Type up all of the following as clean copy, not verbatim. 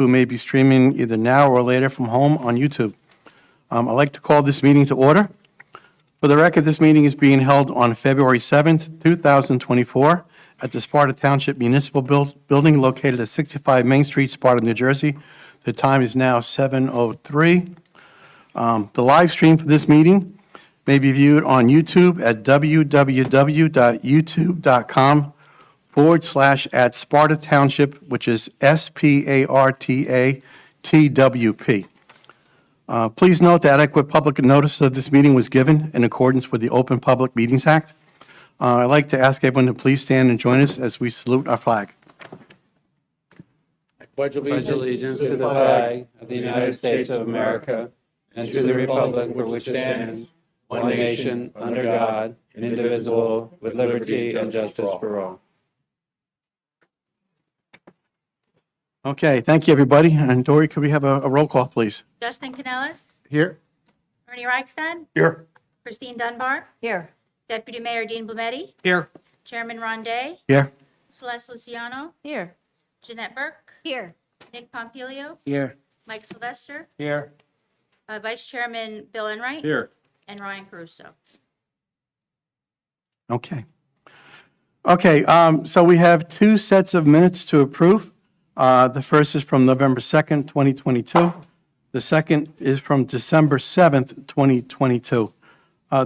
who may be streaming either now or later from home on YouTube. I'd like to call this meeting to order. For the record, this meeting is being held on February 7th, 2024, at the Sparta Township Municipal Building located at 65 Main Street, Sparta, New Jersey. The time is now 7:03. The live stream for this meeting may be viewed on YouTube at www.youtube.com/@Sparta Township, which is SPARTATWP. Please note that adequate public notice of this meeting was given in accordance with the Open Public Meetings Act. I'd like to ask everyone to please stand and join us as we salute our flag. I pledge allegiance to the flag of the United States of America and to the republic for which it stands, one nation, under God, indivisible, with liberty and justice for all. Okay, thank you, everybody. And Dory, could we have a roll call, please? Justin Canellis, Here. Ernie Reichstad, Here. Christine Dunbar, Here. Deputy Mayor Dean Blumetti, Here. Chairman Ron Day, Here. Celeste Luciano, Here. Jeanette Burke, Here. Nick Pompilio, Here. Mike Sylvester, Here. Vice Chairman Bill Enright, Here. and Ryan Caruso. Okay. Okay, so we have two sets of minutes to approve. The first is from November 2nd, 2022. The second is from December 7th, 2022.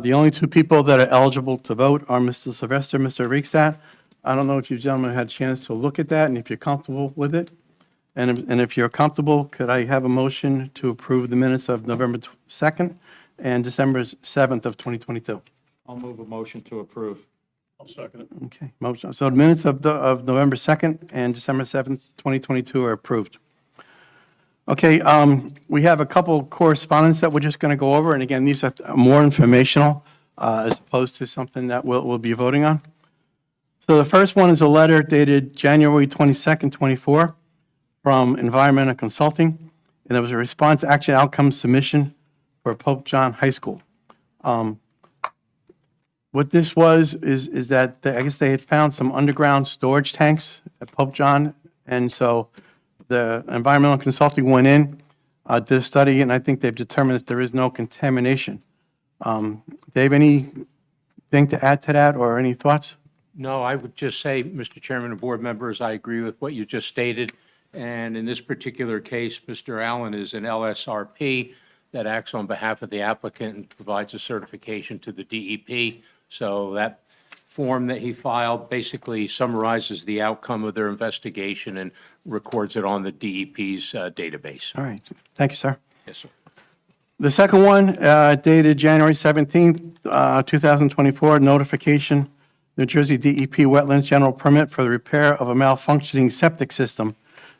The only two people that are eligible to vote are Mr. Sylvester, Mr. Riekstad. I don't know if you gentlemen had a chance to look at that and if you're comfortable with it. And if you're comfortable, could I have a motion to approve the minutes of November 2nd and December 7th of 2022? I'll move a motion to approve. I'll second it. Okay, motion. So the minutes of November 2nd and December 7th, 2022 are approved. Okay, we have a couple correspondence that we're just going to go over, and again, these are more informational as opposed to something that we'll be voting on. So the first one is a letter dated January 22nd, 24, from Environmental Consulting, and it was a response action outcome submission for Pope John High School. What this was is that I guess they had found some underground storage tanks at Pope John, and so the environmental consulting went in, did a study, and I think they've determined that there is no contamination. Dave, anything to add to that or any thoughts? No, I would just say, Mr. Chairman and board members, I agree with what you just stated. And in this particular case, Mr. Allen is an LSRP that acts on behalf of the applicant and provides a certification to the DEP. So that form that he filed basically summarizes the outcome of their investigation and records it on the DEP's database. All right, thank you, sir. Yes, sir. The second one, dated January 17th, 2024, notification, New Jersey DEP Wetlands General Permit for the repair of a malfunctioning septic system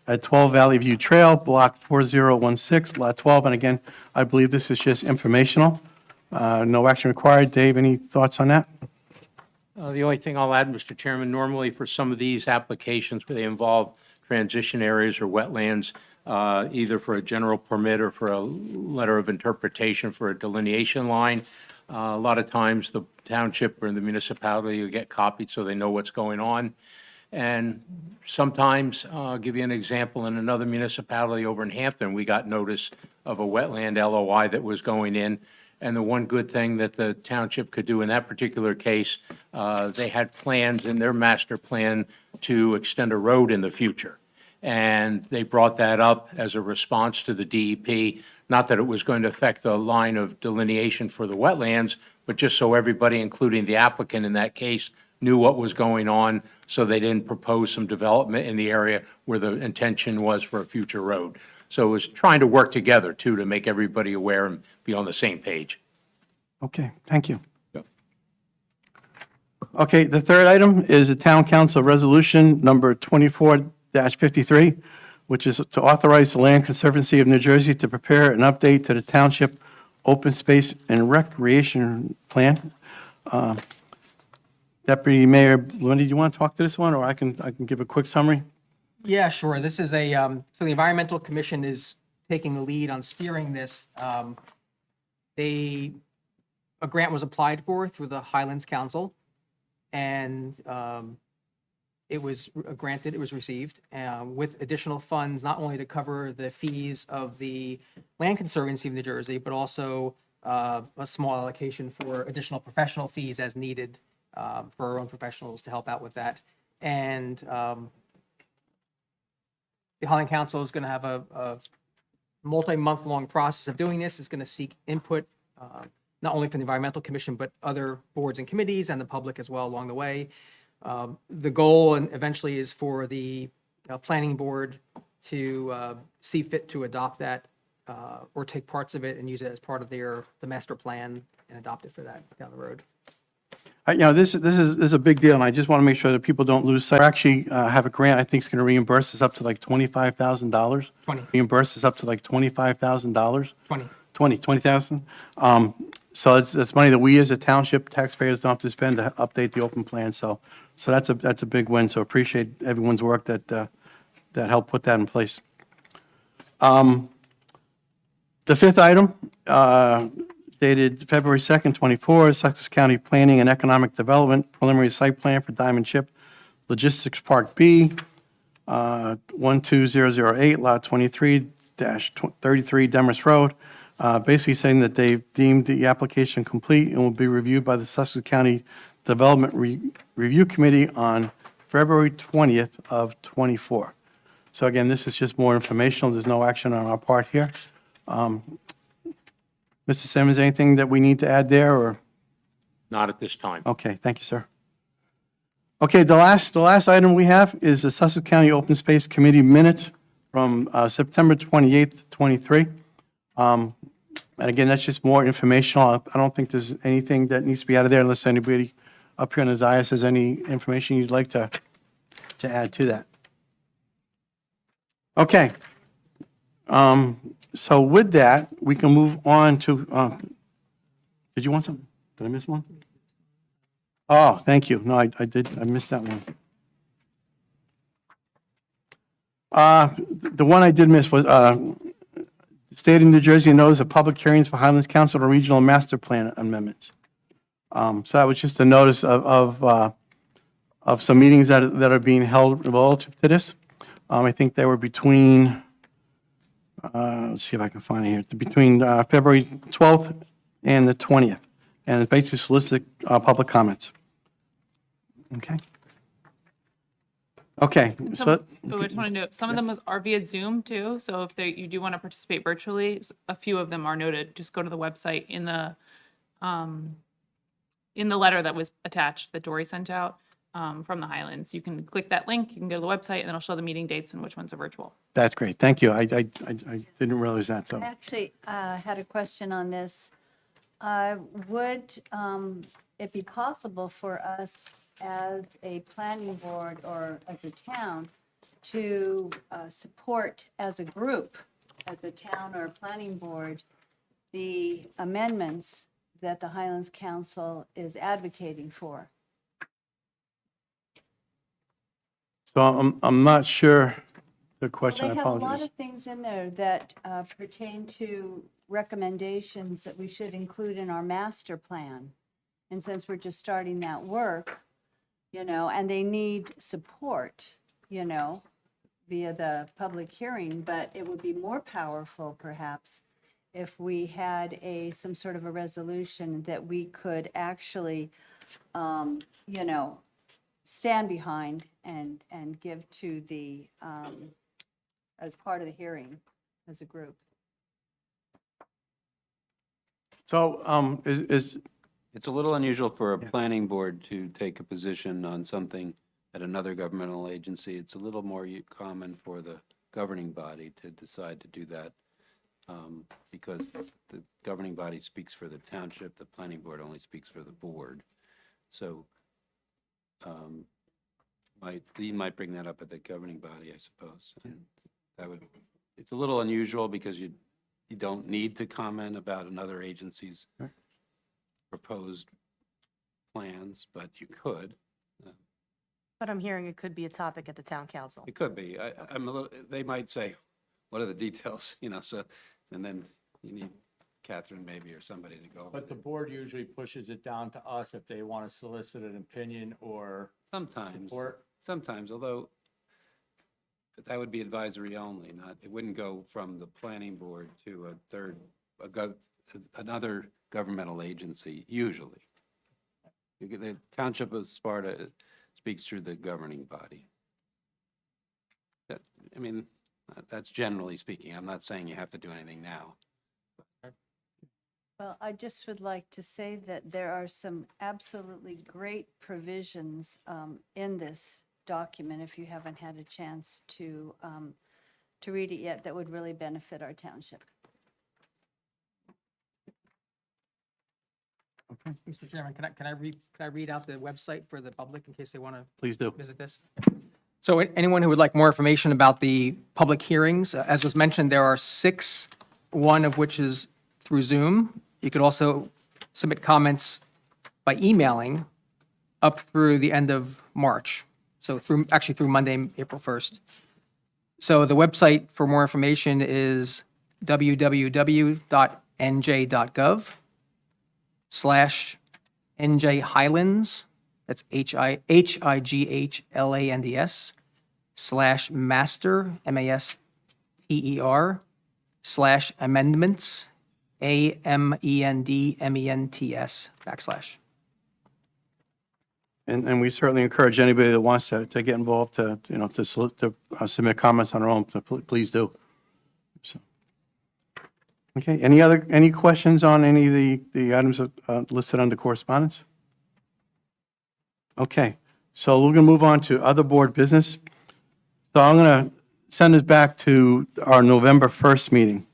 at 12 Valley View Trail, Block 4016, Lot 12. And again, I believe this is just informational. No action required. Dave, any thoughts on that? The only thing I'll add, Mr. Chairman, normally for some of these applications where they involve transition areas or wetlands, either for a general permit or for a letter of interpretation for a delineation line, a lot of times the township or the municipality will get copied so they know what's going on. And sometimes, I'll give you an example, in another municipality over in Hampton, we got notice of a wetland LOI that was going in. And the one good thing that the township could do in that particular case, they had plans in their master plan to extend a road in the future. And they brought that up as a response to the DEP, not that it was going to affect the line of delineation for the wetlands, but just so everybody, including the applicant in that case, knew what was going on, so they didn't propose some development in the area where the intention was for a future road. So it was trying to work together, too, to make everybody aware and be on the same page. Okay, thank you. Yep. Okay, the third item is a town council resolution number 24-53, which is to authorize the Land Conservancy of New Jersey to prepare an update to the township open space and recreation plan. Deputy Mayor Blumetti, do you want to talk to this one, or I can give a quick summary? Yeah, sure. This is so the Environmental Commission is taking the lead on steering this. A grant was applied for through the Highlands Council, and it was granted, it was received with additional funds, not only to cover the fees of the Land Conservancy of New Jersey, but also a small allocation for additional professional fees as needed for our own professionals to help out with that. And the Highland Council is going to have a multi-month-long process of doing this. Is going to seek input not only from the Environmental Commission, but other boards and committees and the public as well along the way. The goal and eventually is for the planning board to see fit to adopt that or take parts of it and use it as part of the master plan and adopt it for that down the road. This is a big deal, and I just want to make sure that people don't lose sight. We actually have a grant, I think it's going to reimburse us up to like $25,000. 20. Reimburse us up to like $25,000. 20. 20,000. So it's money that we as a township taxpayers don't have to spend to update the open plan. So that's a big win. So appreciate everyone's work that helped put that in place. The fifth item, dated February 2nd, 24, Sussex County Planning and Economic Development Preliminary Site Plan for Diamond Chip Logistics Park B, 12008, Lot 23-33 Demers Road. Basically saying that they've deemed the application complete and will be reviewed by the Sussex County Development Review Committee on February 20th of '24. So again, this is just more informational. There's no action on our part here. Mr. Simmons, anything that we need to add there, or? Not at this time. Okay, thank you, sir. Okay, the last item we have is the Sussex County Open Space Committee minutes from September 28th, 23. And again, that's just more informational. I don't think there's anything that needs to be out of there unless anybody up here on the dais has any information you'd like to add to that. Okay. So with that, we can move on to, did you want something? Did I miss one? Oh, thank you. No, I did. I missed that one. The one I did miss was, State of New Jersey notice of public hearings for Highlands Council to Regional Master Plan amendments. So that was just a notice of some meetings that are being held relative to this. I think they were between, let's see if I can find it here, between February 12th and the 20th. And it basically solicits public comments. Okay. Okay. So I just want to note, some of them are via Zoom too, so if you do want to participate virtually, a few of them are noted. Just go to the website in the letter that was attached that Dory sent out from the Highlands. You can click that link, you can go to the website, and then it'll show the meeting dates and which ones are virtual. That's great. Thank you. I didn't realize that, so. I actually had a question on this. Would it be possible for us as a planning board or as a town to support as a group, as a town or a planning board, the amendments that the Highlands Council is advocating for? So I'm not sure the question. Well, I they have a lot apologize. of things in there that pertain to recommendations that we should include in our master plan. And since we're just starting that work, and they need support, via the public hearing, but it would be more powerful perhaps if we had some sort of a resolution that we could actually, stand behind and give to the, as part of the hearing, as a group. So It's a little unusual for a planning board to take a position on something at another governmental agency. It's a little more common for the governing body to decide to do that because the governing body speaks for the township, the planning board only speaks for the board. So Dean might bring that up at the governing body, I suppose. And it's a little unusual because you don't need to comment about another agency's proposed plans, but you could. But I'm hearing it could be a topic at the town council. It could be. I'm a little, they might say, what are the details, so, and then you need Catherine maybe or somebody to go over But the board usually pushes it down to us if they want to solicit an opinion or Sometimes, support. Sometimes, although that would be advisory only, not, it wouldn't go from the planning board to a third, another governmental agency, usually. The Township of Sparta speaks through the governing body. I mean, that's generally speaking. I'm not saying you have to do anything now. Well, I just would like to say that there are some absolutely great provisions in this document, if you haven't had a chance to read it yet, that would really benefit our township. Mr. Chairman, can I read out the website for the public in case they want to Please do. visit this? So anyone who would like more information about the public hearings, as was mentioned, there are 6, one of which is through Zoom. You could also submit comments by emailing up through the end of March. So through Monday, April 1st. So the website for more information is www.nj.gov/NJ Highlands, that's HIGHLANDS, /master, MASTER, /amendments, AMENDMENTS, /. And we certainly encourage anybody that wants to get involved to submit comments on their own, to please do. So, okay, any questions on any of the items listed under correspondence? Okay, so we're going to move on to other board business. So I'm going to send this back to our November 1st meeting,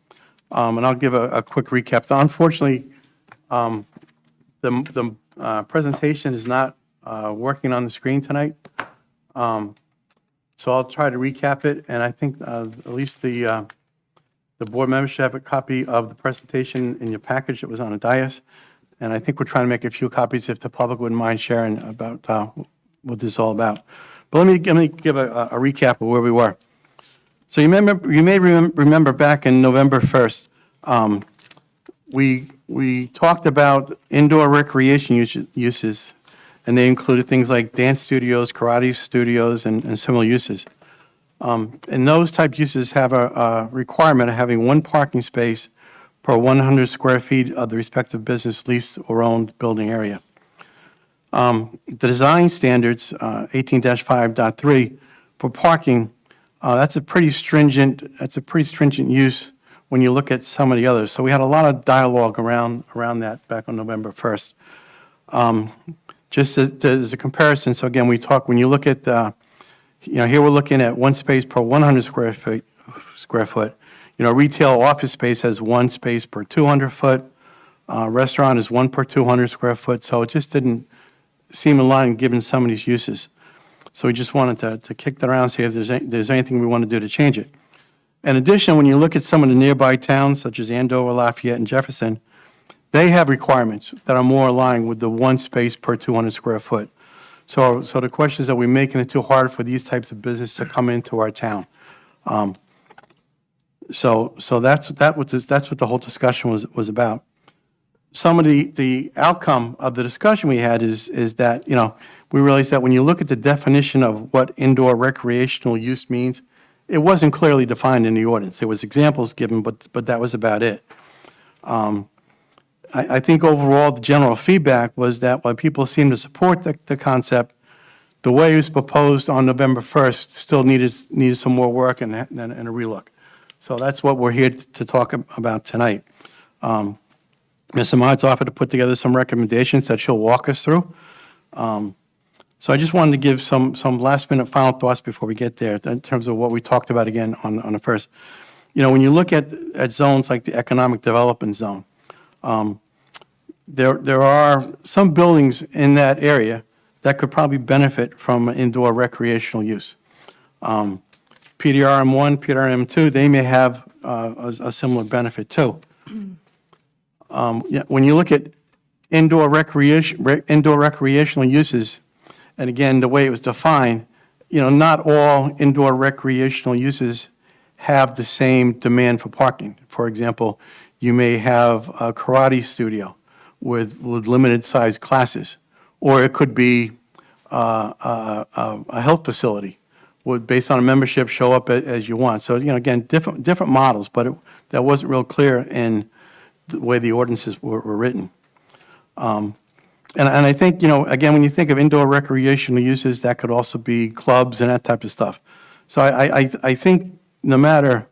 and I'll give a quick recap. So unfortunately, the presentation is not working on the screen tonight. So I'll try to recap it, and I think at least the board members should have a copy of the presentation in your package that was on the dais. And I think we're trying to make a few copies if the public wouldn't mind sharing about what this is all about. But let me give a recap of where we were. So you may remember back in November 1st, we talked about indoor recreation uses, and they included things like dance studios, karate studios, and similar uses. And those type uses have a requirement of having one parking space per 100 square feet of the respective business leased or owned building area. The design standards, 18-5.3, for parking, that's a pretty stringent use when you look at some of the others. So we had a lot of dialogue around that back on November 1st. Just as a comparison, so again, when you look at, here we're looking at one space per 100 square foot. Retail office space has one space per 200 foot. Restaurant is one per 200 square foot. So it just didn't seem in line given some of these uses. So we just wanted to kick that around and see if there's anything we want to do to change it. In addition, when you look at some of the nearby towns, such as Andover, Lafayette, and Jefferson, they have requirements that are more aligned with the one space per 200 square foot. So the question is, are we making it too hard for these types of business to come into our town? So that's what the whole discussion was about. Some of the outcome of the discussion we had is that, we realized that when you look at the definition of what indoor recreational use means, it wasn't clearly defined in the ordinance. There was examples given, but that was about it. I think overall, the general feedback was that while people seemed to support the concept, the way it was proposed on November 1st still needed some more work and a relook. So that's what we're here to talk about tonight. Ms. Ahmad's offered to put together some recommendations that she'll walk us through. So I just wanted to give some last-minute final thoughts before we get there in terms of what we talked about again on the first. When you look at zones like the economic development zone, there are some buildings in that area that could probably benefit from indoor recreational use. PDRM1, PDRM2, they may have a similar benefit too. When you look at indoor recreational uses, and again, the way it was defined, not all indoor recreational uses have the same demand for parking. For example, you may have a karate studio with limited size classes, or it could be a health facility would, based on a membership, show up as you want. So, again, different models, but that wasn't real clear in the way the ordinances were written. And I think, again, when you think of indoor recreational uses, that could also be clubs and that type of stuff. So I think no matter,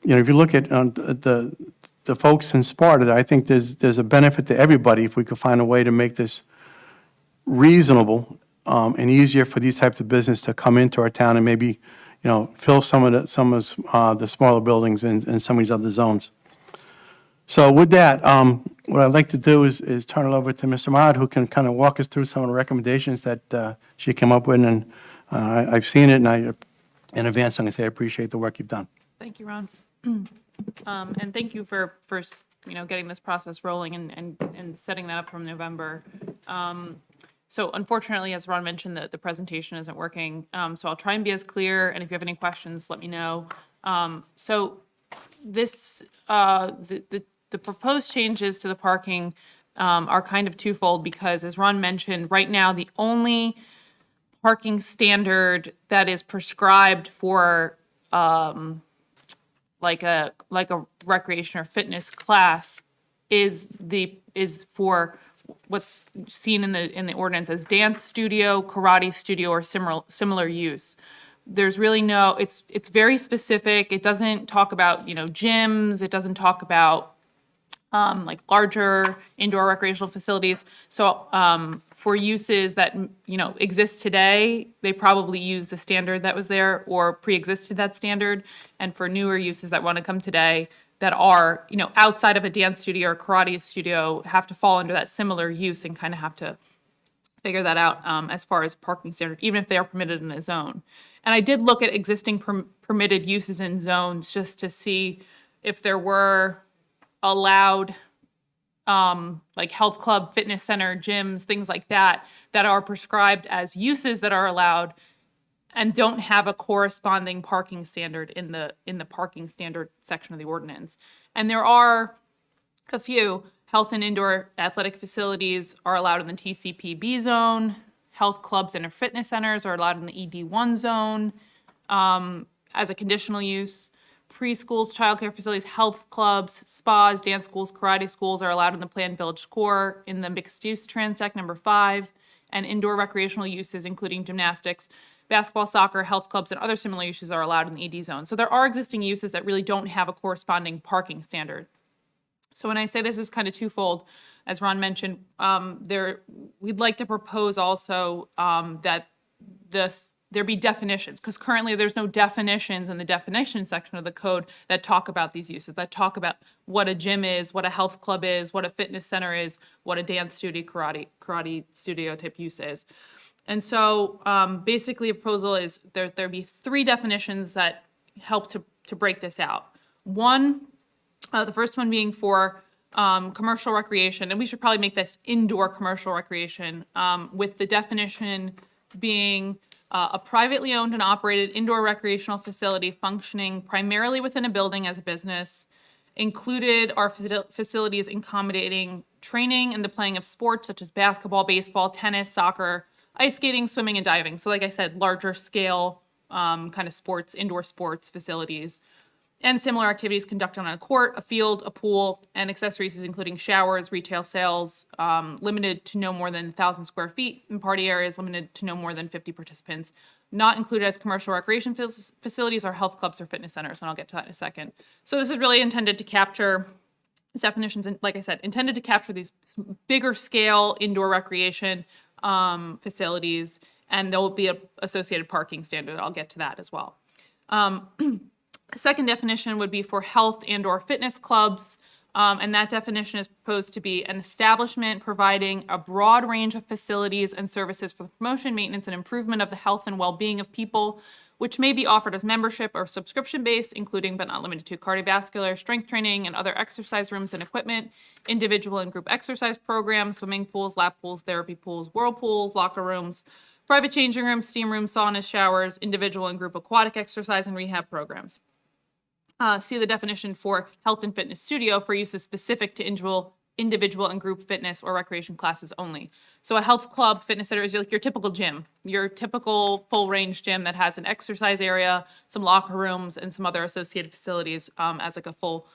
if you look at the folks in Sparta, I think there's a benefit to everybody if we could find a way to make this reasonable and easier for these types of business to come into our town and maybe, fill some of the smaller buildings in some of these other zones. So with that, what I'd like to do is turn it over to Mr. Mahad, who can kind of walk us through some of the recommendations that she came up with, and I've seen it, and in advance, I'm going to say I appreciate the work you've done. Thank you, Ron. And thank you for getting this process rolling and setting that up from November. So unfortunately, as Ron mentioned, the presentation isn't working. So I'll try and be as clear, and if you have any questions, let me know. So this, the proposed changes to the parking are kind of twofold because, as Ron mentioned, right now, the only parking standard that is prescribed for like a recreation or fitness class is for what's seen in the ordinance as dance studio, karate studio, or similar use. There's really it's very specific. It doesn't talk about, gyms. It doesn't talk about like larger indoor recreational facilities. So for uses that, exist today, they probably use the standard that was there or pre-existed that standard. And for newer uses that want to come today that are, outside of a dance studio or karate studio have to fall under that similar use and kind of have to figure that out as far as parking standard, even if they are permitted in a zone. And I did look at existing permitted uses in zones just to see if there were allowed like health club, fitness center, gyms, things like that are prescribed as uses that are allowed and don't have a corresponding parking standard in the parking standard section of the ordinance. And there are a few. Health and indoor athletic facilities are allowed in the TCPB zone. Health clubs and fitness centers are allowed in the ED1 zone as a conditional use. Preschools, childcare facilities, health clubs, spas, dance schools, karate schools are allowed in the Planned Village Core in the mixed use transect number 5, and indoor recreational uses, including gymnastics, basketball, soccer, health clubs, and other similar uses are allowed in the ED zone. So there are existing uses that really don't have a corresponding parking standard. So when I say this is kind of twofold, as Ron mentioned, we'd like to propose also that there be definitions, because currently there's no definitions in the definition section of the code that talk about these uses, that talk about what a gym is, what a health club is, what a fitness center is, what a dance studio, karate studio type use is. And so basically a proposal is there be 3 definitions that help to break this out. One, the first one being for commercial recreation, and we should probably make this indoor commercial recreation, with the definition being a privately owned and operated indoor recreational facility functioning primarily within a building as a business. Included are facilities accommodating training and the playing of sports such as basketball, baseball, tennis, soccer, ice skating, swimming, and diving. So like I said, larger scale kind of sports, indoor sports facilities. And similar activities conducted on a court, a field, a pool, and accessories including showers, retail sales, limited to no more than 1,000 square feet, and party areas limited to no more than 50 participants. Not included as commercial recreation facilities are health clubs or fitness centers, and I'll get to that in a second. So this is really intended to capture these definitions, and like I said, intended to capture these bigger scale indoor recreation facilities, and there will be an associated parking standard. I'll get to that as well. The second definition would be for health and/or fitness clubs, and that definition is proposed to be an establishment providing a broad range of facilities and services for the promotion, maintenance, and improvement of the health and well-being of people, which may be offered as membership or subscription-based, including but not limited to cardiovascular, strength training, and other exercise rooms and equipment, individual and group exercise programs, swimming pools, lap pools, therapy pools, whirlpools, locker rooms, private changing rooms, steam rooms, saunas, showers, individual and group aquatic exercise and rehab programs. See the definition for health and fitness studio for uses specific to individual and group fitness or recreation classes only. So a health club fitness center is like your typical gym, your typical full range gym that has an exercise area, some locker rooms, and some other associated facilities as like a full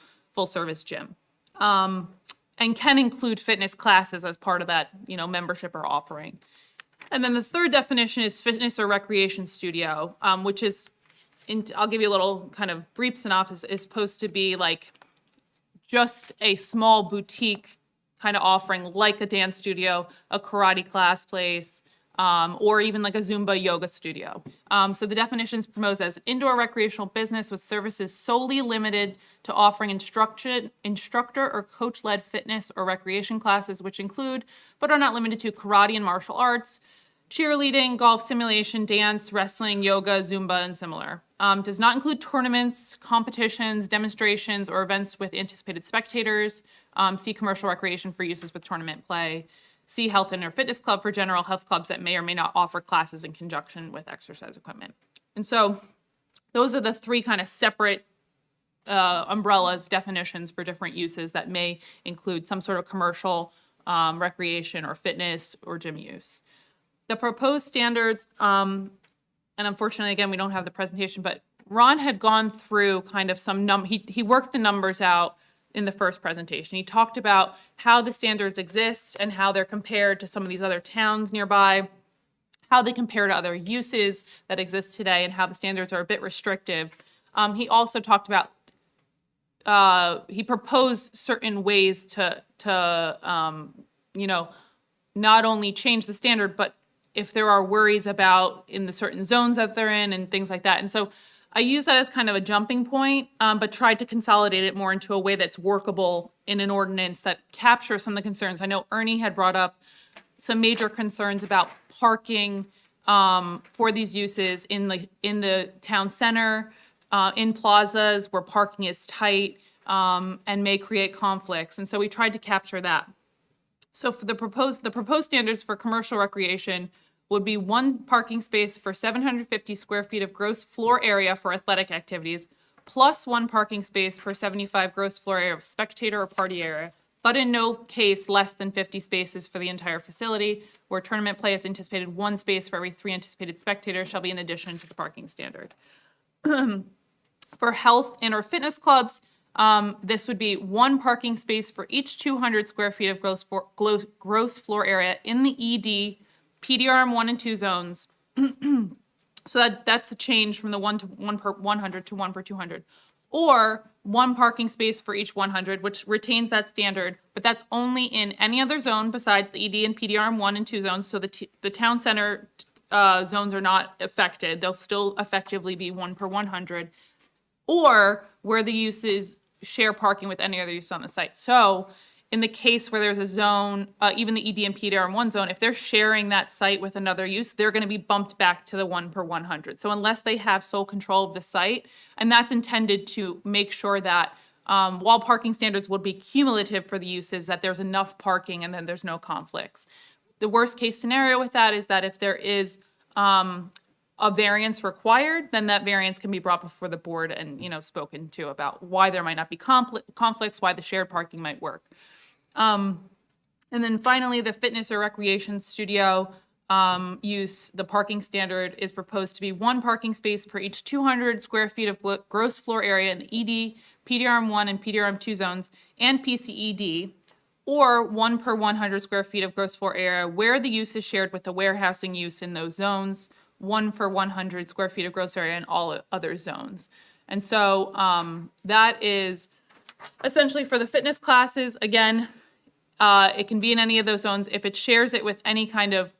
service gym. And can include fitness classes as part of that, membership or offering. And then the third definition is fitness or recreation studio, which is, I'll give you a little kind of brief synopsis, is supposed to be like just a small boutique kind of offering, like a dance studio, a karate class place, or even like a Zumba yoga studio. So the definitions promotes as indoor recreational business with services solely limited to offering instructor or coach-led fitness or recreation classes, which include, but are not limited to, karate and martial arts, cheerleading, golf simulation, dance, wrestling, yoga, Zumba, and similar. Does not include tournaments, competitions, demonstrations, or events with anticipated spectators. See commercial recreation for uses with tournament play. See health and or fitness club for general health clubs that may or may not offer classes in conjunction with exercise equipment. And so those are the three kind of separate umbrellas, definitions for different uses that may include some sort of commercial, recreation or fitness or gym use. The proposed standards, and unfortunately, again, we don't have the presentation, but Ron had gone through kind of some he worked the numbers out in the first presentation. He talked about how the standards exist and how they're compared to some of these other towns nearby, how they compare to other uses that exist today, and how the standards are a bit restrictive. He also talked about, he proposed certain ways to not only change the standard, but if there are worries about in the certain zones that they're in and things like that. And so I use that as kind of a jumping point, but tried to consolidate it more into a way that's workable in an ordinance that captures some of the concerns. I know Ernie had brought up some major concerns about parking for these uses in the town center, in plazas where parking is tight and may create conflicts. And so we tried to capture that. So for the proposed standards for commercial recreation would be one parking space for 750 square feet of gross floor area for athletic activities, plus one parking space per 75 gross floor area of spectator or party area, but in no case less than 50 spaces for the entire facility. Where tournament play is anticipated, one space for every 3 anticipated spectators shall be in addition to the parking standard. For health and or fitness clubs, this would be one parking space for each 200 square feet of gross floor area in the ED, PDRM 1 and 2 zones. So that's a change from the 1 per 100 to 1 per 200. Or one parking space for each 100, which retains that standard, but that's only in any other zone besides the ED and PDRM 1 and 2 zones. So the town center zones are not affected. They'll still effectively be 1 per 100. Or where the uses share parking with any other use on the site. So in the case where there's a zone, even the ED and PDRM1 zone, if they're sharing that site with another use, they're going to be bumped back to the 1 per 100. So unless they have sole control of the site, and that's intended to make sure that while parking standards would be cumulative for the uses, that there's enough parking and then there's no conflicts. The worst case scenario with that is that if there is a variance required, then that variance can be brought before the board and, spoken to about why there might not be conflicts, why the shared parking might work. And then finally, the fitness or recreation studio use, the parking standard is proposed to be one parking space per each 200 square feet of gross floor area in ED, PDRM1 and PDRM2 zones, and PCED, or 1 per 100 square feet of gross floor area where the use is shared with the warehousing use in those zones, 1 for 100 square feet of gross area in all other zones. And so that is essentially for the fitness classes. Again, it can be in any of those zones. If it shares it with any kind of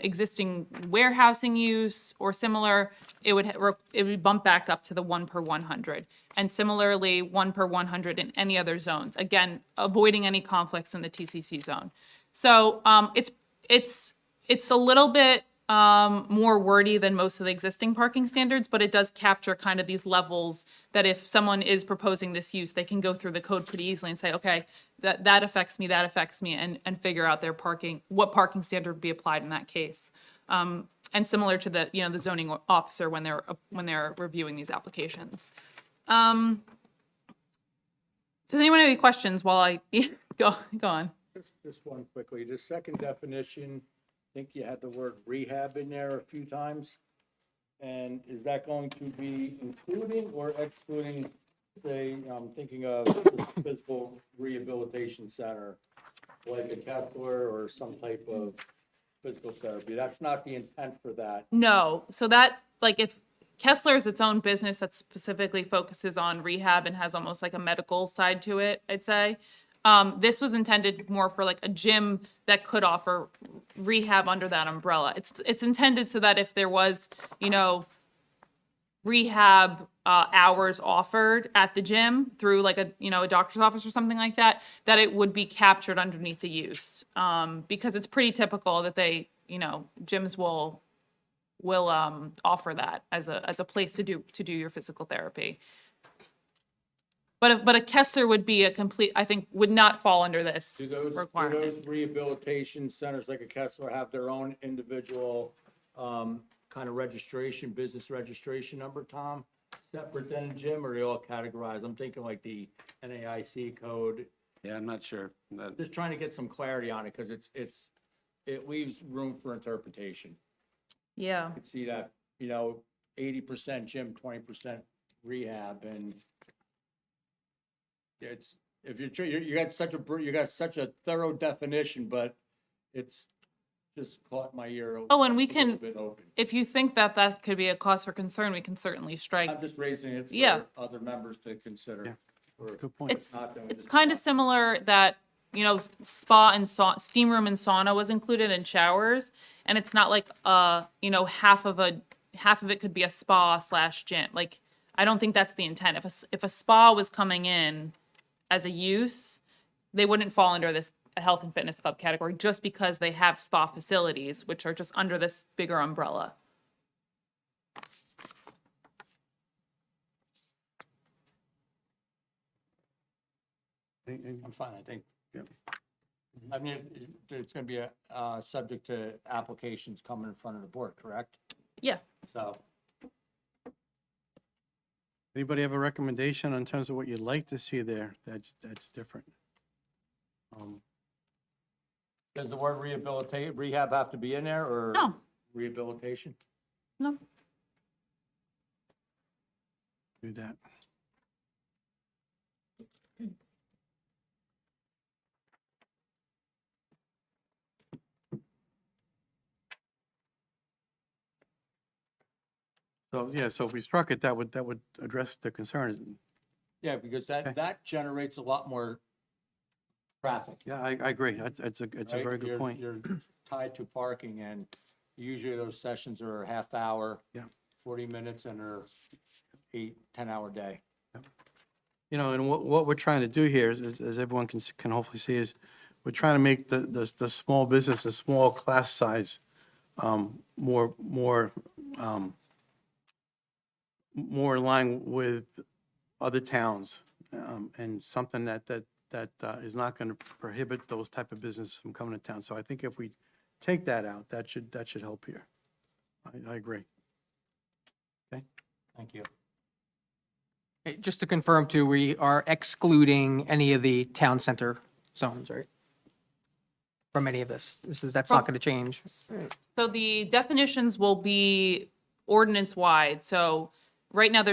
existing warehousing use or similar, it would bump back up to the 1 per 100. And similarly, 1 per 100 in any other zones. Again, avoiding any conflicts in the TCC zone. So it's a little bit more wordy than most of the existing parking standards, but it does capture kind of these levels that if someone is proposing this use, they can go through the code pretty easily and say, okay, that affects me, and figure out their what parking standard would be applied in that case. And similar to the, the zoning officer when they're reviewing these applications. Does anyone have any questions while I Go on. Just one quickly. The second definition, I think you had the word rehab in there a few times. And is that going to be including or excluding, say, I'm thinking of the physical rehabilitation center, like a Kessler or some type of physical therapy? That's not the intent for that. No, so that, like, if Kessler is its own business that specifically focuses on rehab and has almost like a medical side to it, I'd say. This was intended more for like a gym that could offer rehab under that umbrella. It's intended so that if there was, rehab hours offered at the gym through like a doctor's office or something like that, that it would be captured underneath the use. Because it's pretty typical that they, gyms will offer that as a place to do your physical therapy. But a Kessler would be I think, would not fall under this Do those requirement. rehabilitation centers like a Kessler have their own individual kind of registration, business registration number, Tom? Separate than a gym, or are they all categorized? I'm thinking like the NAIC code. Yeah, I'm not sure. That- Just trying to get some clarity on it because it leaves room for interpretation. Yeah. You could see that, 80% gym, 20% rehab, and it's, if you got such a thorough definition, but it's just caught my ear. Oh, and we a little can, bit open. if you think that could be a cause for concern, we can certainly strike. I'm just raising it Yeah. for other members to consider. Or Good point. It's not doing it's this. kind of similar that, spa and steam room and sauna was included in showers, and it's not like half of it could be a spa/gym. Like, I don't think that's the intent. If a spa was coming in as a use, they wouldn't fall under this health and fitness club category just because they have spa facilities, which are just under this bigger umbrella. I'm fine, I think. Yeah. I mean, it's gonna be subject to applications coming in front of the board, correct? Yeah. So, Anybody have a recommendation in terms of what you'd like to see there that's different? does the word rehab have to be in there, or? No. Rehabilitation? No. Do that. So, yeah, so if we struck it, that would address the concern. Yeah, because Okay. that generates a lot more traffic. Yeah, I agree. It's a right? very good point. You're tied to parking, and usually those sessions are a half hour. Yeah. 40 minutes, and they're 8-10 hour day. And what we're trying to do here, as everyone can hopefully see, is we're trying to make the small business, a small class size, more in line with other towns, and something that is not going to prohibit those type of businesses from coming to town. So I think if we take that out, that should help here. I agree. Thank you. Just to confirm too, we are excluding any of the town center zones, right? From any of this. That's not going to change. So the definitions will be ordinance-wide. So right now,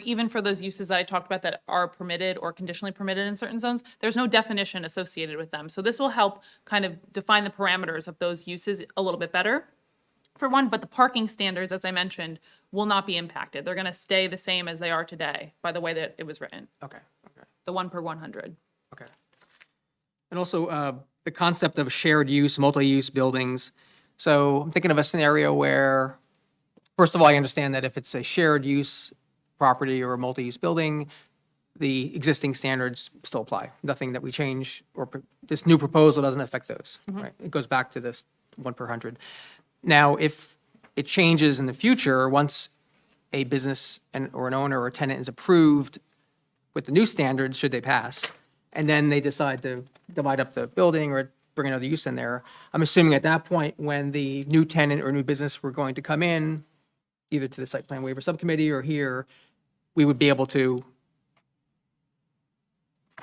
even for those uses that I talked about that are permitted or conditionally permitted in certain zones, there's no definition associated with them. So this will help kind of define the parameters of those uses a little bit better, for one, but the parking standards, as I mentioned, will not be impacted. They're going to stay the same as they are today by the way that it was written, Okay. the 1 per 100. Okay. And also the concept of shared use, multi-use buildings. So I'm thinking of a scenario where, first of all, I understand that if it's a shared use property or a multi-use building, the existing standards still apply. Nothing that we change or this new proposal doesn't affect those. Right? It goes back to this 1 per 100. Now, if it changes in the future, once a business or an owner or a tenant is approved with the new standards, should they pass, and then they decide to divide up the building or bring another use in there, I'm assuming at that point, when the new tenant or new business were going to come in, either to the site plan waiver subcommittee or here, we would be able to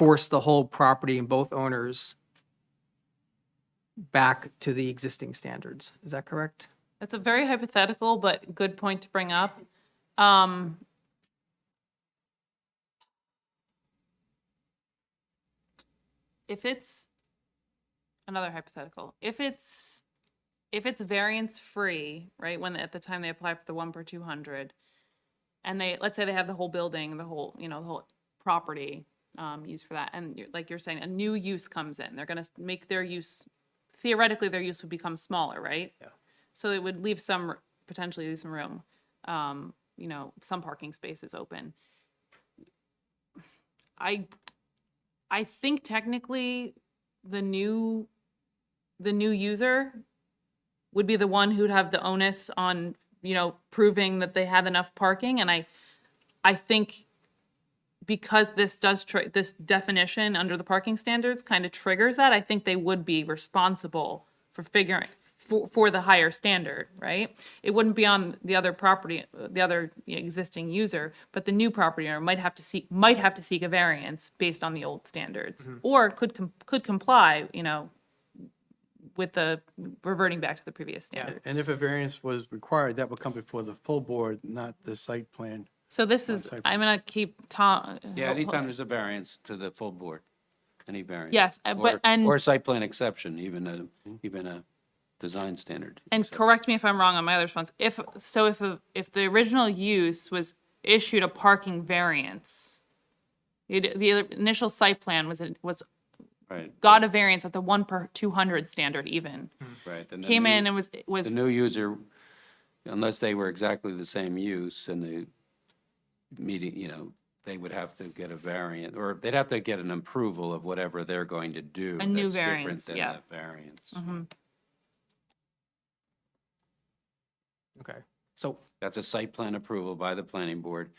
force the whole property and both owners back to the existing standards. Is that correct? That's a very hypothetical, but good point to bring up. If it's, another hypothetical, if it's variance free, right, when, at the time they apply for the 1 per 200, and they, let's say they have the whole building, the whole, the whole property used for that, and like you're saying, a new use comes in, they're gonna make their use, theoretically, their use would become smaller, right? Yeah. So it would leave some, potentially leave some room, some parking spaces open. I think technically the new user would be the one who'd have the onus on, proving that they have enough parking. And I think because this does, this definition under the parking standards kind of triggers that, I think they would be responsible for figuring, for the higher standard, right? It wouldn't be on the other property, the other existing user, but the new property owner might have to seek a variance based on the old standards, or could comply, with the reverting back to the previous standard. And if a variance was required, that would come before the full board, not the site plan. So this is, I'm gonna keep Tom. Yeah, anytime there's a variance to the full board, any variance. Yes, Or site plan exception, even a design standard. And correct me if I'm wrong on my other response. If the original use was issued a parking variance, the initial site plan was Right, got a variance at the 1 per 200 standard even. right. And the Came new- in and was The new user, unless they were exactly the same use and the meeting, they would have to get a variant, or they'd have to get an approval of whatever they're going to do. A new that's different variance, than yeah. that variance. Okay. So That's a site plan approval by the planning board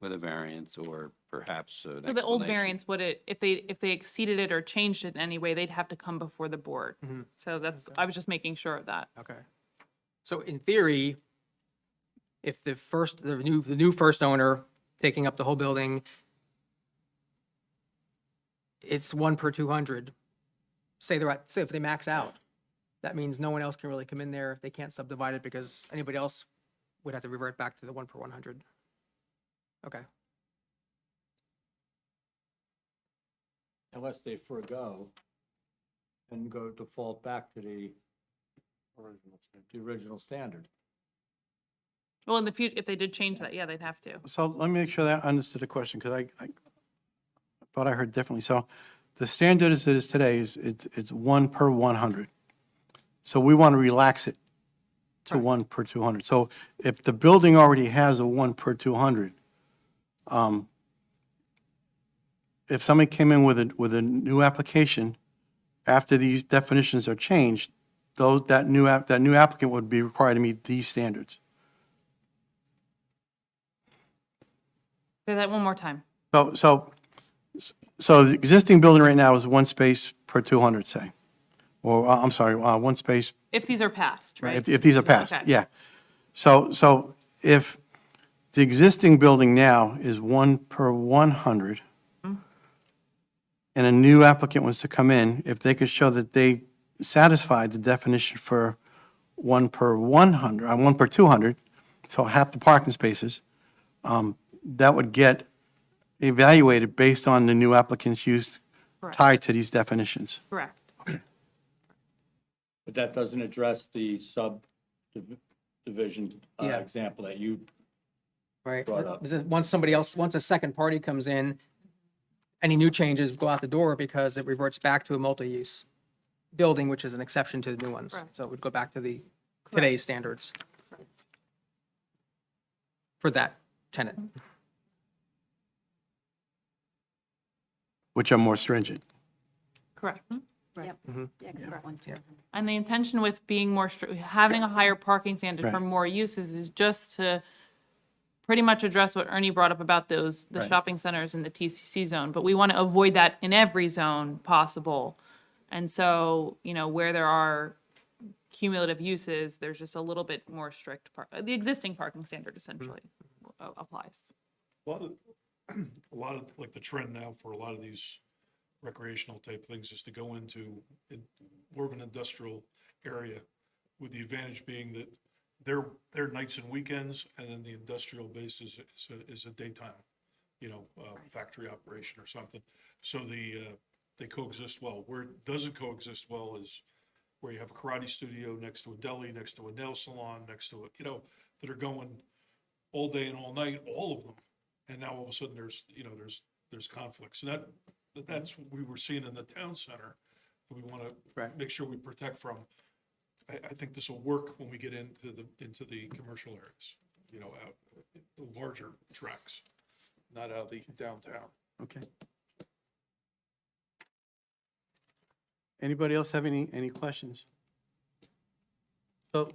with a variance, or perhaps an So the old explanation. variance, if they exceeded it or changed it in any way, they'd have to come before the board. So that's, I was just making sure of that. okay. So in theory, if the new first owner taking up the whole building, it's 1 per 200. Say if they max out, that means no one else can really come in there. They can't subdivide it because anybody else would have to revert back to the 1 per 100. Okay. Unless they forego and go default back to the original standard. Well, in the future, if they did change that, yeah, they'd have to. So let me make sure that I understood the question, because I thought I heard differently. So the standard as it is today is it's 1 per 100. So we want to relax it to 1 per 200. So if the building already has a 1 per 200, if somebody came in with a new application, after these definitions are changed, that new applicant would be required to meet these standards. Say that one more time. So the existing building right now is 1 space per 200, say. Or, I'm sorry, 1 space, If these are passed, right? if these are passed, Okay. yeah. So if the existing building now is 1 per 100, and a new applicant wants to come in, if they could show that they satisfied the definition for 1 per 100, 1 per 200, so half the parking spaces, that would get evaluated based on the new applicant's use Correct. tied to these definitions. Correct. But that doesn't address the subdivision Yeah. example that you, Right. Brought up. Because once a second party comes in, any new changes go out the door because it reverts back to a multi-use building, which is an exception to the new ones. Correct. So it would go back to today's standards for that tenant. Which are more stringent. Correct. Yeah, 'cause that one too. And the intention with being more, having a higher parking standard for Right. more uses is just to pretty much address what Ernie brought up about the Right. shopping centers in the TCC zone. But we want to avoid that in every zone possible. And so, where there are cumulative uses, there's just a little bit more strict, the existing parking standard essentially applies. A lot of, like the trend now for a lot of these recreational type things, is to go into more of an industrial area, with the advantage being that they're nights and weekends, and then the industrial base is a daytime, factory operation or something. So they coexist well. Where it doesn't coexist well is where you have a karate studio next to a deli, next to a nail salon, next to that are going all day and all night, all of them. And now all of a sudden there's conflicts. And that's what we were seeing in the town center, that we want to Right. make sure we protect from. I think this will work when we get into the commercial areas, out the larger tracks, not out of the downtown. Okay. Anybody else have any questions? So,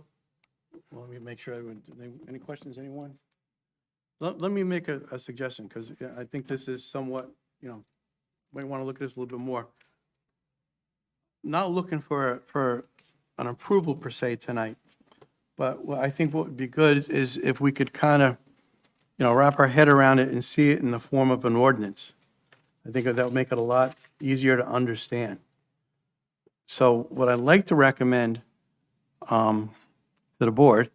well, let me make sure everyone, any questions, anyone? Let me make a suggestion, because I think this is somewhat, might want to look at this a little bit more. Not looking for an approval per se tonight, but I think what would be good is if we could kind of, wrap our head around it and see it in the form of an ordinance. I think that would make it a lot easier to understand. So what I'd like to recommend to the board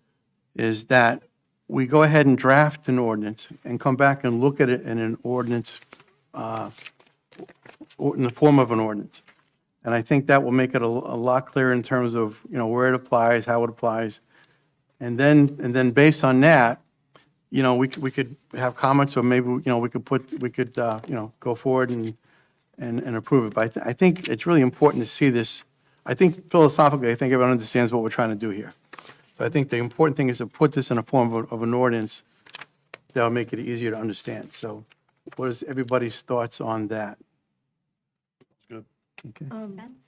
is that we go ahead and draft an ordinance and come back and look at it in an ordinance, in the form of an ordinance. And I think that will make it a lot clearer in terms of, where it applies, how it applies. And then based on that, we could have comments, or maybe, we could go forward and approve it. But I think it's really important to see this. I think philosophically, I think everyone understands what we're trying to do here. So I think the important thing is to put this in a form of an ordinance that will make it easier to understand. So what is everybody's thoughts on that? Good. Okay.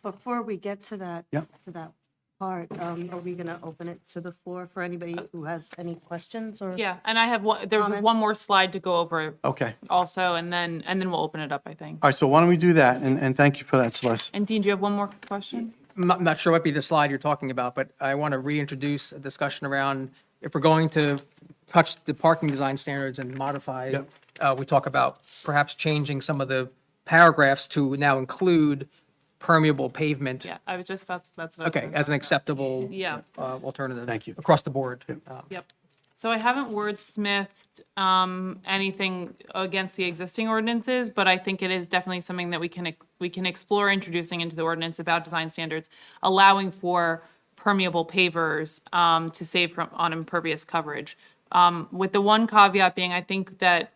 Before we get to that, Yeah. to that part, are we going to open it to the floor for anybody who has any questions or? Yeah, and I have there's Comments? one more slide to go over Okay. also, and then we'll open it up, I think. All right, so why don't we do that? And thank you for that, Celeste. And Dean, do you have one more question? I'm not sure what be the slide you're talking about, but I want to reintroduce a discussion around if we're going to touch the parking design standards and modify, Yep. we talk about perhaps changing some of the paragraphs to now include permeable pavement. Yeah, I was just about, that's what I was Okay, gonna as an acceptable Yeah. alternative. Thank you. Across the board. Yep. So I haven't wordsmithed anything against the existing ordinances, but I think it is definitely something that we can explore introducing into the ordinance about design standards, allowing for permeable pavers to save on impervious coverage. With the one caveat being, I think that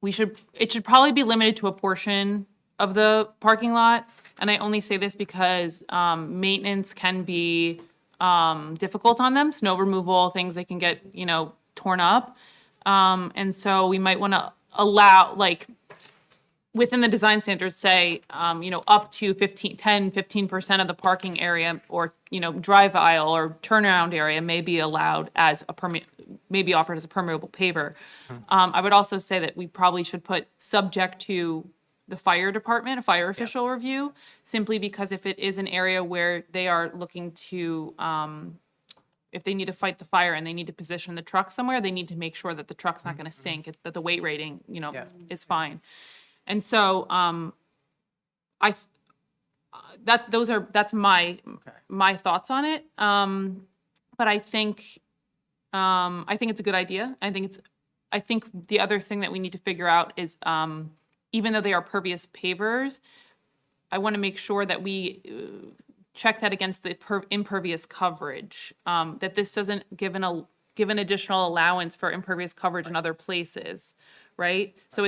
it should probably be limited to a portion of the parking lot. And I only say this because maintenance can be difficult on them, snow removal, things that can get, torn up. And so we might want to allow, within the design standards, say, up to 15% of the parking area or, drive aisle or turnaround area may be allowed as may be offered as a permeable paver. I would also say that we probably should put subject to the fire department, a fire official review, simply because if it is an area where they are looking to, if they need to fight the fire and they need to position the truck somewhere, they need to make sure that the truck's not going to sink, that the weight rating, is fine. And so, that's my thoughts on it. But I think it's a good idea. I think the other thing that we need to figure out is, even though they are pervious pavers, I want to make sure that we check that against the impervious coverage, that this doesn't give an additional allowance for impervious coverage in other places, right? So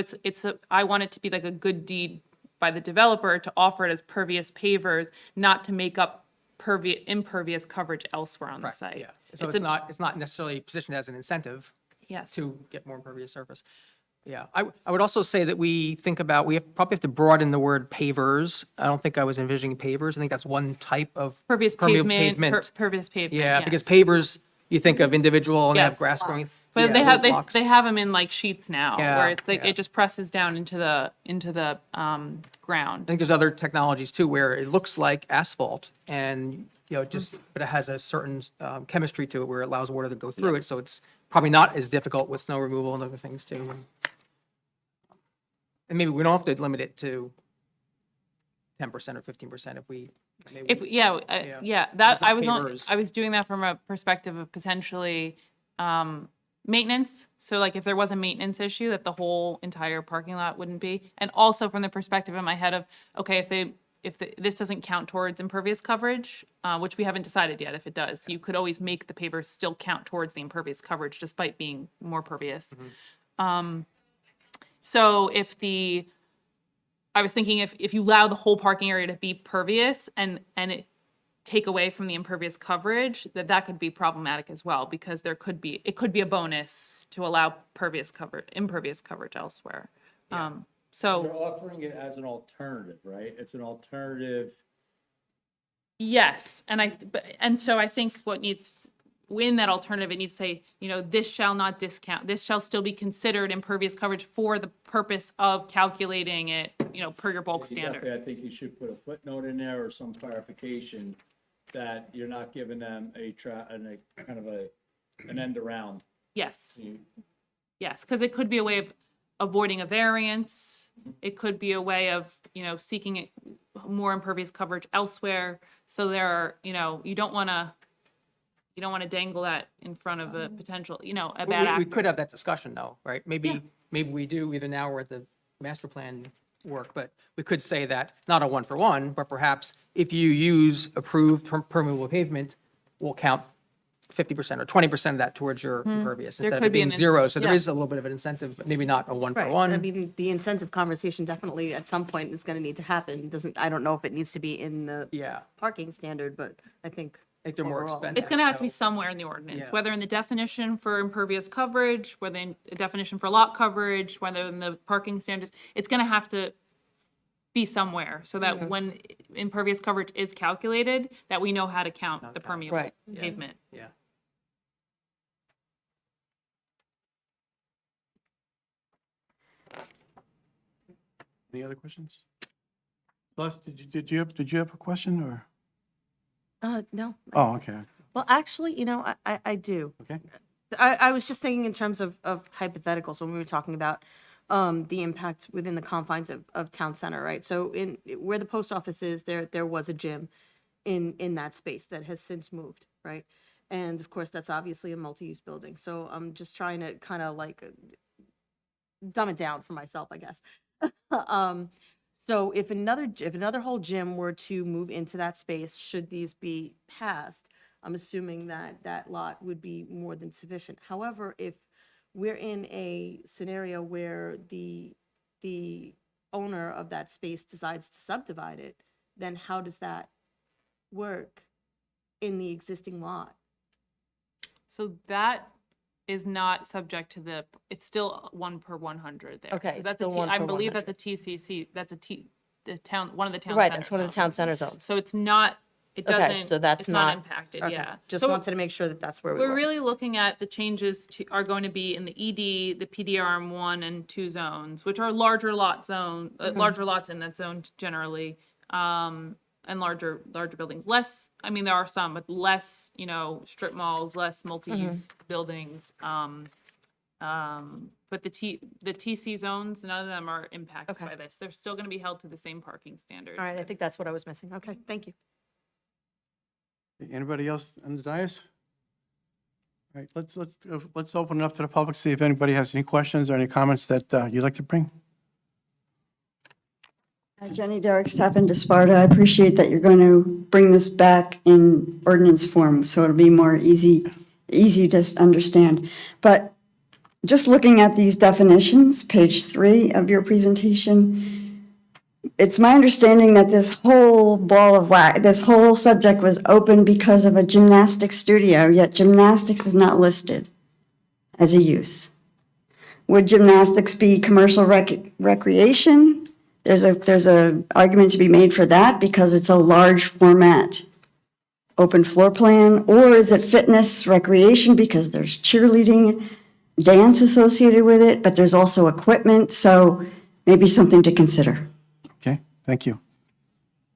I want it to be like a good deed by the developer to offer it as pervious pavers, not to make up impervious coverage elsewhere on the site. Yeah. So it's not necessarily positioned as an incentive Yes. to get more impervious surface. Yeah, I would also say that we probably have to broaden the word pavers. I don't think I was envisioning pavers. I think that's one type of Pervious permeable pavement, pervious pavement, Yeah, because yes. pavers, you think of individual and they have Yes. grass growing. But yeah, they have little blocks. they have them in like sheets now, Yeah, where it's like yeah. it just presses down into the I ground. think there's other technologies too where it looks like asphalt and, but it has a certain chemistry to it where it allows water to go through it. So it's probably not as difficult with snow removal and other things too. And maybe we don't have to limit it to 10% or 15% if we. maybe If, we- yeah, Yeah. yeah, that, It's like I was, pavers. I was doing that from a perspective of potentially, maintenance. So like if there was a maintenance issue, that the whole entire parking lot wouldn't be. And also from the perspective in my head of, okay, this doesn't count towards impervious coverage, which we haven't decided yet if it does. You could always make the pavers still count towards the impervious coverage despite being more pervious. So I was thinking if you allow the whole parking area to be pervious and it take away from the impervious coverage, that could be problematic as well, because it could be a bonus to allow impervious coverage elsewhere. They're So, offering it as an alternative, right? It's an alternative. yes, and so I think in that alternative, it needs to say, this shall not discount, this shall still be considered impervious coverage for the purpose of calculating it, per your bulk standard. Definitely, I think you should put a footnote in there or some clarification that you're not giving them a kind of an end around. Yes. Yes, because it could be a way of avoiding a variance. It could be a way of, seeking more impervious coverage elsewhere. So there are, you don't want to dangle that in front of a potential, a bad We actor. could have that discussion though, right? Yeah. Maybe we do either now or at the master plan work, but we could say that, not a 1-for-1, but perhaps if you use approved permeable pavement, we'll count 50% or 20% of that towards your impervious There instead of could it be being an zero. So there yeah. is a little bit of an incentive, but maybe not a Right. 1-for-1. I mean, the incentive conversation definitely at some point is going to need to happen. I don't know if it needs to be in the Yeah, parking standard, but I think. I think they're more overall. expensive. It's going to have to be so- somewhere in the ordinance, Yeah. whether in the definition for impervious coverage, whether in a definition for lot coverage, whether in the parking standards. It's going to have to be somewhere so that when impervious coverage is calculated, that we know how to count the permeable Right. pavement. Yeah. Any other questions? Les, did you have a question or? No. Oh, okay, Well, actually, I do. okay. I was just thinking in terms of hypotheticals when we were talking about the impact within the confines of town center, right? So where the post office is, there was a gym in that space that has since moved, right? And of course, that's obviously a multi-use building. So I'm just trying to kind of like dumb it down for myself, I guess. So if another whole gym were to move into that space, should these be passed, I'm assuming that lot would be more than sufficient. However, if we're in a scenario where the owner of that space decides to subdivide it, then how does that work in the existing lot? So that is not subject to it's still 1 per 100 there. Okay, 'Cause it's that's still 1 I per believe 100. that's a TCC, that's the town, one of the town Right, center that's one of the zones. town center zones. So it's not, it Okay, doesn't, so that's it's not not- impacted, Okay, yeah. just So wanted to make sure that that's where we we're were. really looking at the changes are going to be in the ED, the PDRM 1 and 2 zones, which are larger lots in that zone generally, and larger buildings. Less, I mean, there are some, but less, strip malls, less multi-use buildings. But the TC zones, none of them are impacted Okay. by this. They're still going to be held to the same parking standard. All right, I think that's what I was missing. Okay, thank you. Anybody else on the dais? All right, let's open it up to the public, see if anybody has any questions or any comments that you'd like to bring. Jenny Derrick, Tappan to Sparta. I appreciate that you're going to bring this back in ordinance form, so it'll be more easy to understand. But just looking at these definitions, page 3 of your presentation, it's my understanding that this whole ball of wax, this whole subject was open because of a gymnastics studio, yet gymnastics is not listed as a use. Would gymnastics be commercial recreation? There's a argument to be made for that because it's a large format open floor plan, or is it fitness recreation because there's cheerleading, dance associated with it, but there's also equipment, so maybe something to consider. Okay, thank you.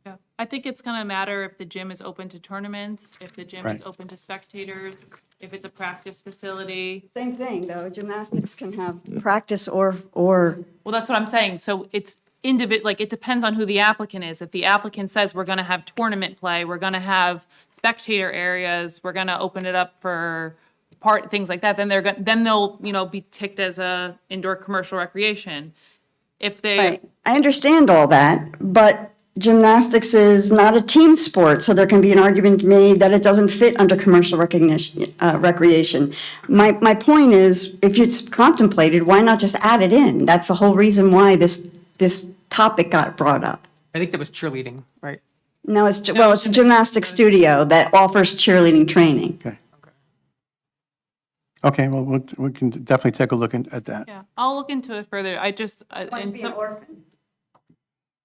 Yeah. I think it's gonna matter if the gym is open to tournaments, if the gym is Right. open to spectators, if it's a practice facility. Same thing, though. Gymnastics can have practice or Well, that's what I'm saying. So it's like, it depends on who the applicant is. If the applicant says, we're gonna have tournament play, we're gonna have spectator areas, we're gonna open it up for things like that, then then they'll, be ticked as a indoor commercial recreation. If they, Right. I understand all that, but gymnastics is not a team sport, so there can be an argument made that it doesn't fit under commercial recreation. My point is, if it's contemplated, why not just add it in? That's the whole reason why this topic got brought up. I think that was cheerleading, right? No, it's a gymnastics studio that offers cheerleading training. Okay. Okay, well, we can definitely take a look at that. yeah, I'll look into it further. I just,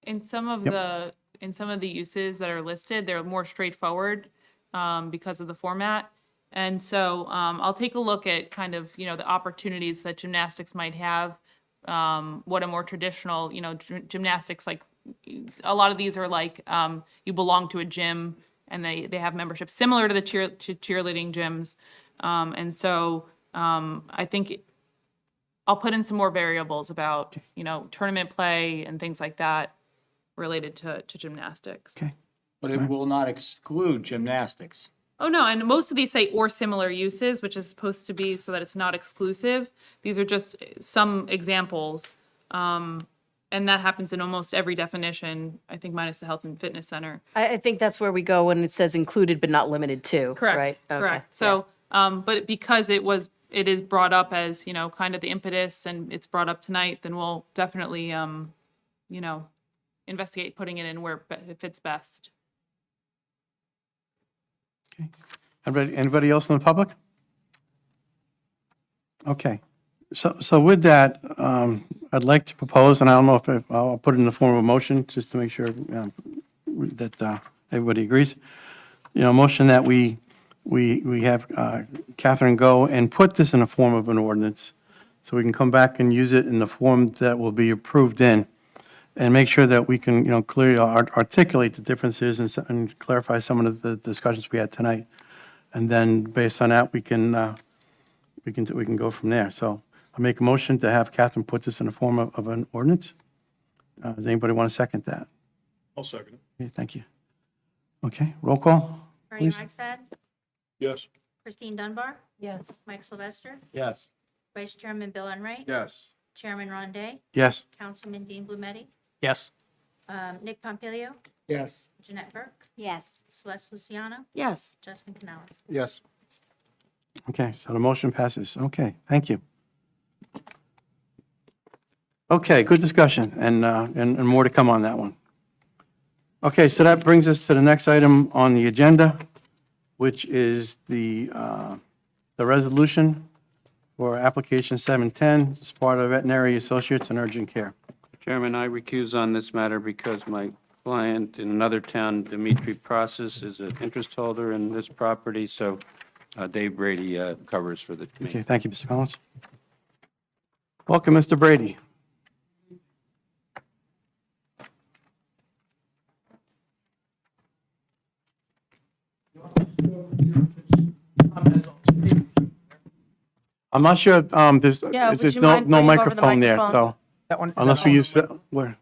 in some of the uses that are listed, they're more straightforward because of the format. And so I'll take a look at kind of, the opportunities that gymnastics might have. What a more traditional, gymnastics, like a lot of these are like you belong to a gym and they have memberships similar to the cheerleading gyms. And so I think I'll put in some more variables about, tournament play and things like that related to gymnastics. Okay. But it will not exclude gymnastics. Oh, no, and most of these say or similar uses, which is supposed to be so that it's not exclusive. These are just some examples. And that happens in almost every definition, I think minus the health and fitness center. I think that's where we go when it says included but not limited to, Correct, right? Okay, correct. So, but because it is brought up as, kind of the impetus and it's brought up tonight, then we'll definitely, investigate putting it in where it fits best. Anybody else in the public? Okay. So with that, I'd like to propose, and I don't know if I'll put it in the form of a motion, just to make sure that everybody agrees. Motion that we have Catherine go and put this in the form of an ordinance, so we can come back and use it in the form that will be approved in, and make sure that we can, clearly articulate the differences and clarify some of the discussions we had tonight. And then based on that, we can go from there. So I'll make a motion to have Catherine put this in the form of an ordinance. Does anybody want to second that? I'll second it. Okay, thank you. Okay, roll call, Bernie please. Reichstad, Yes. Christine Dunbar, Yes. Mike Sylvester, Yes. Vice Chairman Bill Enright, Yes. Chairman Ron Day, Yes, Councilman Dean Blumetti, Yes. Nick Pompilio, Yes. Jeanette Burke, Yes. Celeste Luciano, Yes. Justin Canales. Yes. okay, so the motion passes. Okay, thank you. Okay, good discussion, and more to come on that one. Okay, so that brings us to the next item on the agenda, which is the resolution for application 710, Sparta Veterinary Associates and Urgent Care. Chairman, I recuse on this matter because my client in another town, Dimitri Process, is an interest holder in this property, so Dave Brady covers for the Okay, me. thank you, Mr. Collins. Welcome, Mr. Brady. I'm not sure, there's Yeah, would there's you no mind bringing over the microphone there, microphone? so That one? is unless that we on? use, where,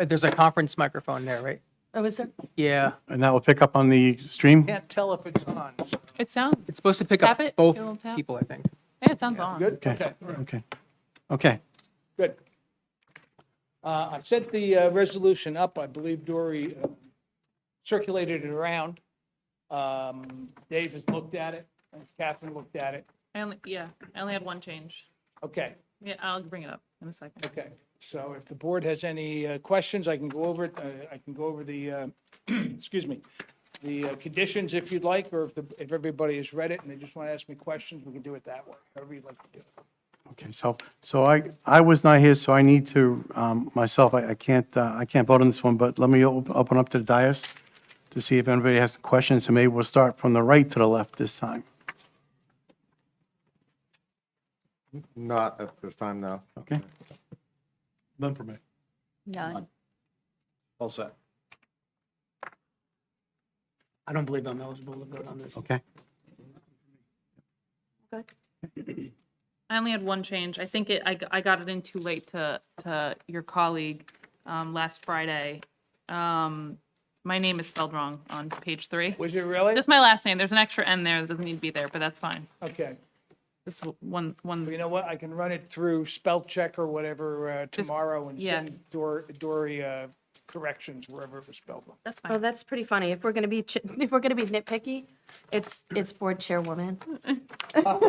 There's a conference microphone there, right? Oh, is there? Yeah. and that will pick up on the stream? Can't tell if it's on. It sounds, It's supposed to pick Tap up it, both give a little tap. people, I think. yeah, it sounds on. Good? Okay, okay, okay. Good. I sent the resolution up. I believe Dory circulated it around. Dave has looked at it, and Catherine looked at it. I only had one change. Okay, Yeah, I'll bring it up in a second. okay. So if the board has any questions, I can go over it. I can go over the, excuse me, the conditions if you'd like, or if everybody has read it and they just want to ask me questions, we can do it that way, however you'd like to do it. Okay, so I was not here, so I need to, myself, I can't vote on this one, but let me open up to the dais to see if anybody has questions, and maybe we'll start from the right to the left this time. Not at this time, no. Okay, None for me. None. All set. I don't believe I'm eligible to vote on this. Okay. I only had one change. I think I got it in too late to your colleague last Friday. My name is spelled wrong on page 3. Was it really? Just my last name. There's an extra N there that doesn't need to be there, but that's fine. Okay. This one. You know what? I can run it through spell check or whatever Just- tomorrow and yeah. send Dory corrections wherever it was spelled wrong. That's Oh, fine. that's pretty funny. If we're gonna be, if we're gonna be nitpicky, it's board chairwoman. No,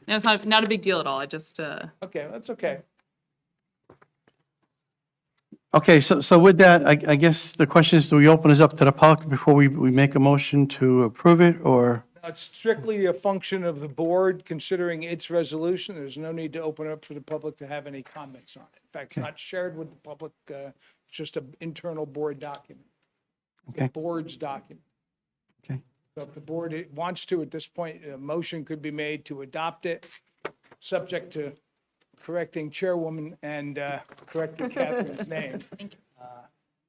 it's not a big deal at all. I just, Okay, that's okay. Okay, so with that, I guess the question is, do we open this up to the public before we make a motion to approve it, or? It's strictly a function of the board considering its resolution. There's no need to open it up for the public to have any comments on it. In fact, it's not shared with the public, it's just an internal board document. The Okay. board's document. Okay. So if the board wants to, at this point, a motion could be made to adopt it, subject to correcting chairwoman and correcting Catherine's name.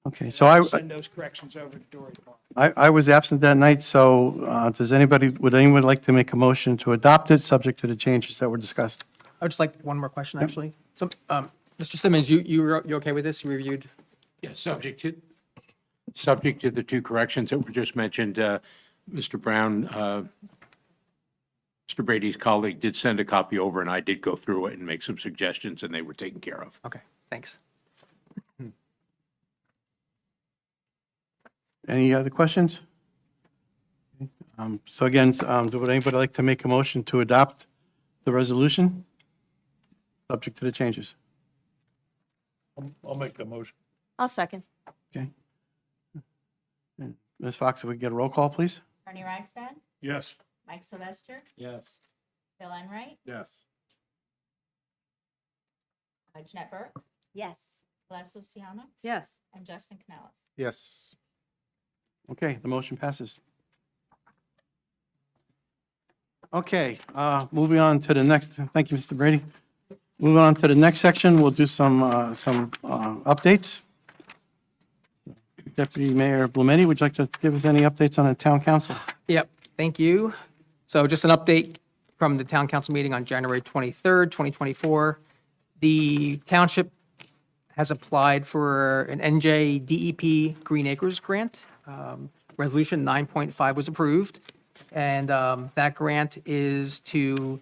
Okay, so I, Send those corrections over to Dory tomorrow. I was absent that night, so would anyone like to make a motion to adopt it, subject to the changes that were discussed? I would just like one more question, actually. So, Mr. Simmons, you okay with this? You reviewed? Yes, subject to the two corrections that were just mentioned, Mr. Brown, Mr. Brady's colleague did send a copy over, and I did go through it and make some suggestions, and they were taken care of. Okay, thanks. Any other questions? So again, would anybody like to make a motion to adopt the resolution, subject to the changes? I'll make the motion. I'll second. Okay. Ms. Fox, if we get a roll call, please? Ernie Ragsdad, Yes. Mike Sylvester, Yes. Bill Enright, Yes. Jeanette Burke, Yes. Gladys Luciano, Yes. and Justin Canales. Yes. Okay, the motion passes. Okay, moving on to the next, thank you, Mr. Brady. Moving on to the next section, we'll do some updates. Deputy Mayor Blumetti, would you like to give us any updates on the town council? Yep, thank you. So just an update from the town council meeting on January 23rd, 2024. The township has applied for an NJ DEP Green Acres grant. Resolution 9.5 was approved, and that grant is to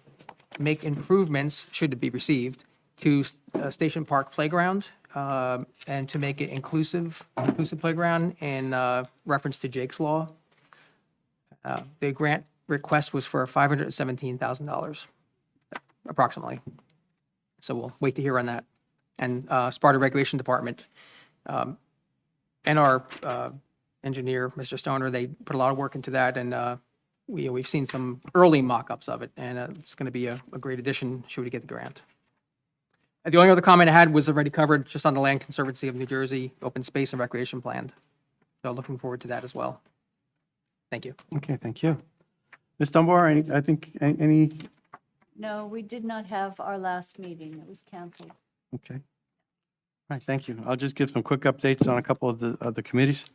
make improvements, should it be received, to Station Park Playground, and to make it inclusive playground in reference to Jake's Law. The grant request was for $517,000, approximately. So we'll wait to hear on that. And Sparta Recreation Department and our engineer, Mr. Stoner, they put a lot of work into that, and we've seen some early mock-ups of it, and it's going to be a great addition should we get the grant. And the only other comment I had was already covered just on the Land Conservancy of New Jersey Open Space and Recreation Plan. So looking forward to that as well. Thank you. Okay, thank you. Ms. Dunbar, any? No, we did not have our last meeting. It was canceled. Okay. All right, thank you. I'll just give some quick updates on a couple of the committees.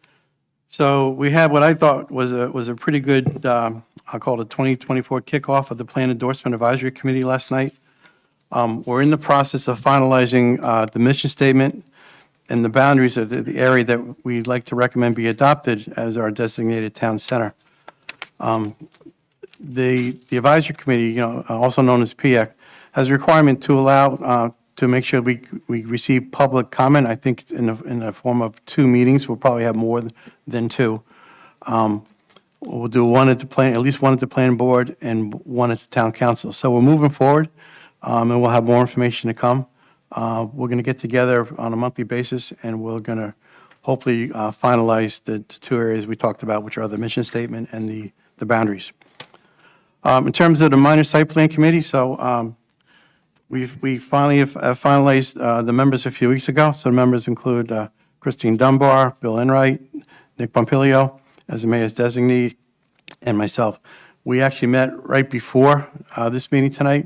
So we had what I thought was a pretty good, I'll call it a 2024 kickoff of the Plan Endorsement Advisory Committee last night. We're in the process of finalizing the mission statement and the boundaries of the area that we'd like to recommend be adopted as our designated town center. The advisory committee, also known as PIAC, has a requirement to allow, to make sure we receive public comment. I think in the form of 2 meetings. We'll probably have more than 2. We'll do one at at least one at the planning board and one at the town council. So we're moving forward, and we'll have more information to come. We're going to get together on a monthly basis, and we're going to hopefully finalize the 2 areas we talked about, which are the mission statement and the boundaries. In terms of the minor site plan committee, so we finally have finalized the members a few weeks ago. So the members include Christine Dunbar, Bill Enright, Nick Pompilio as the mayor's designee, and myself. We actually met right before this meeting tonight.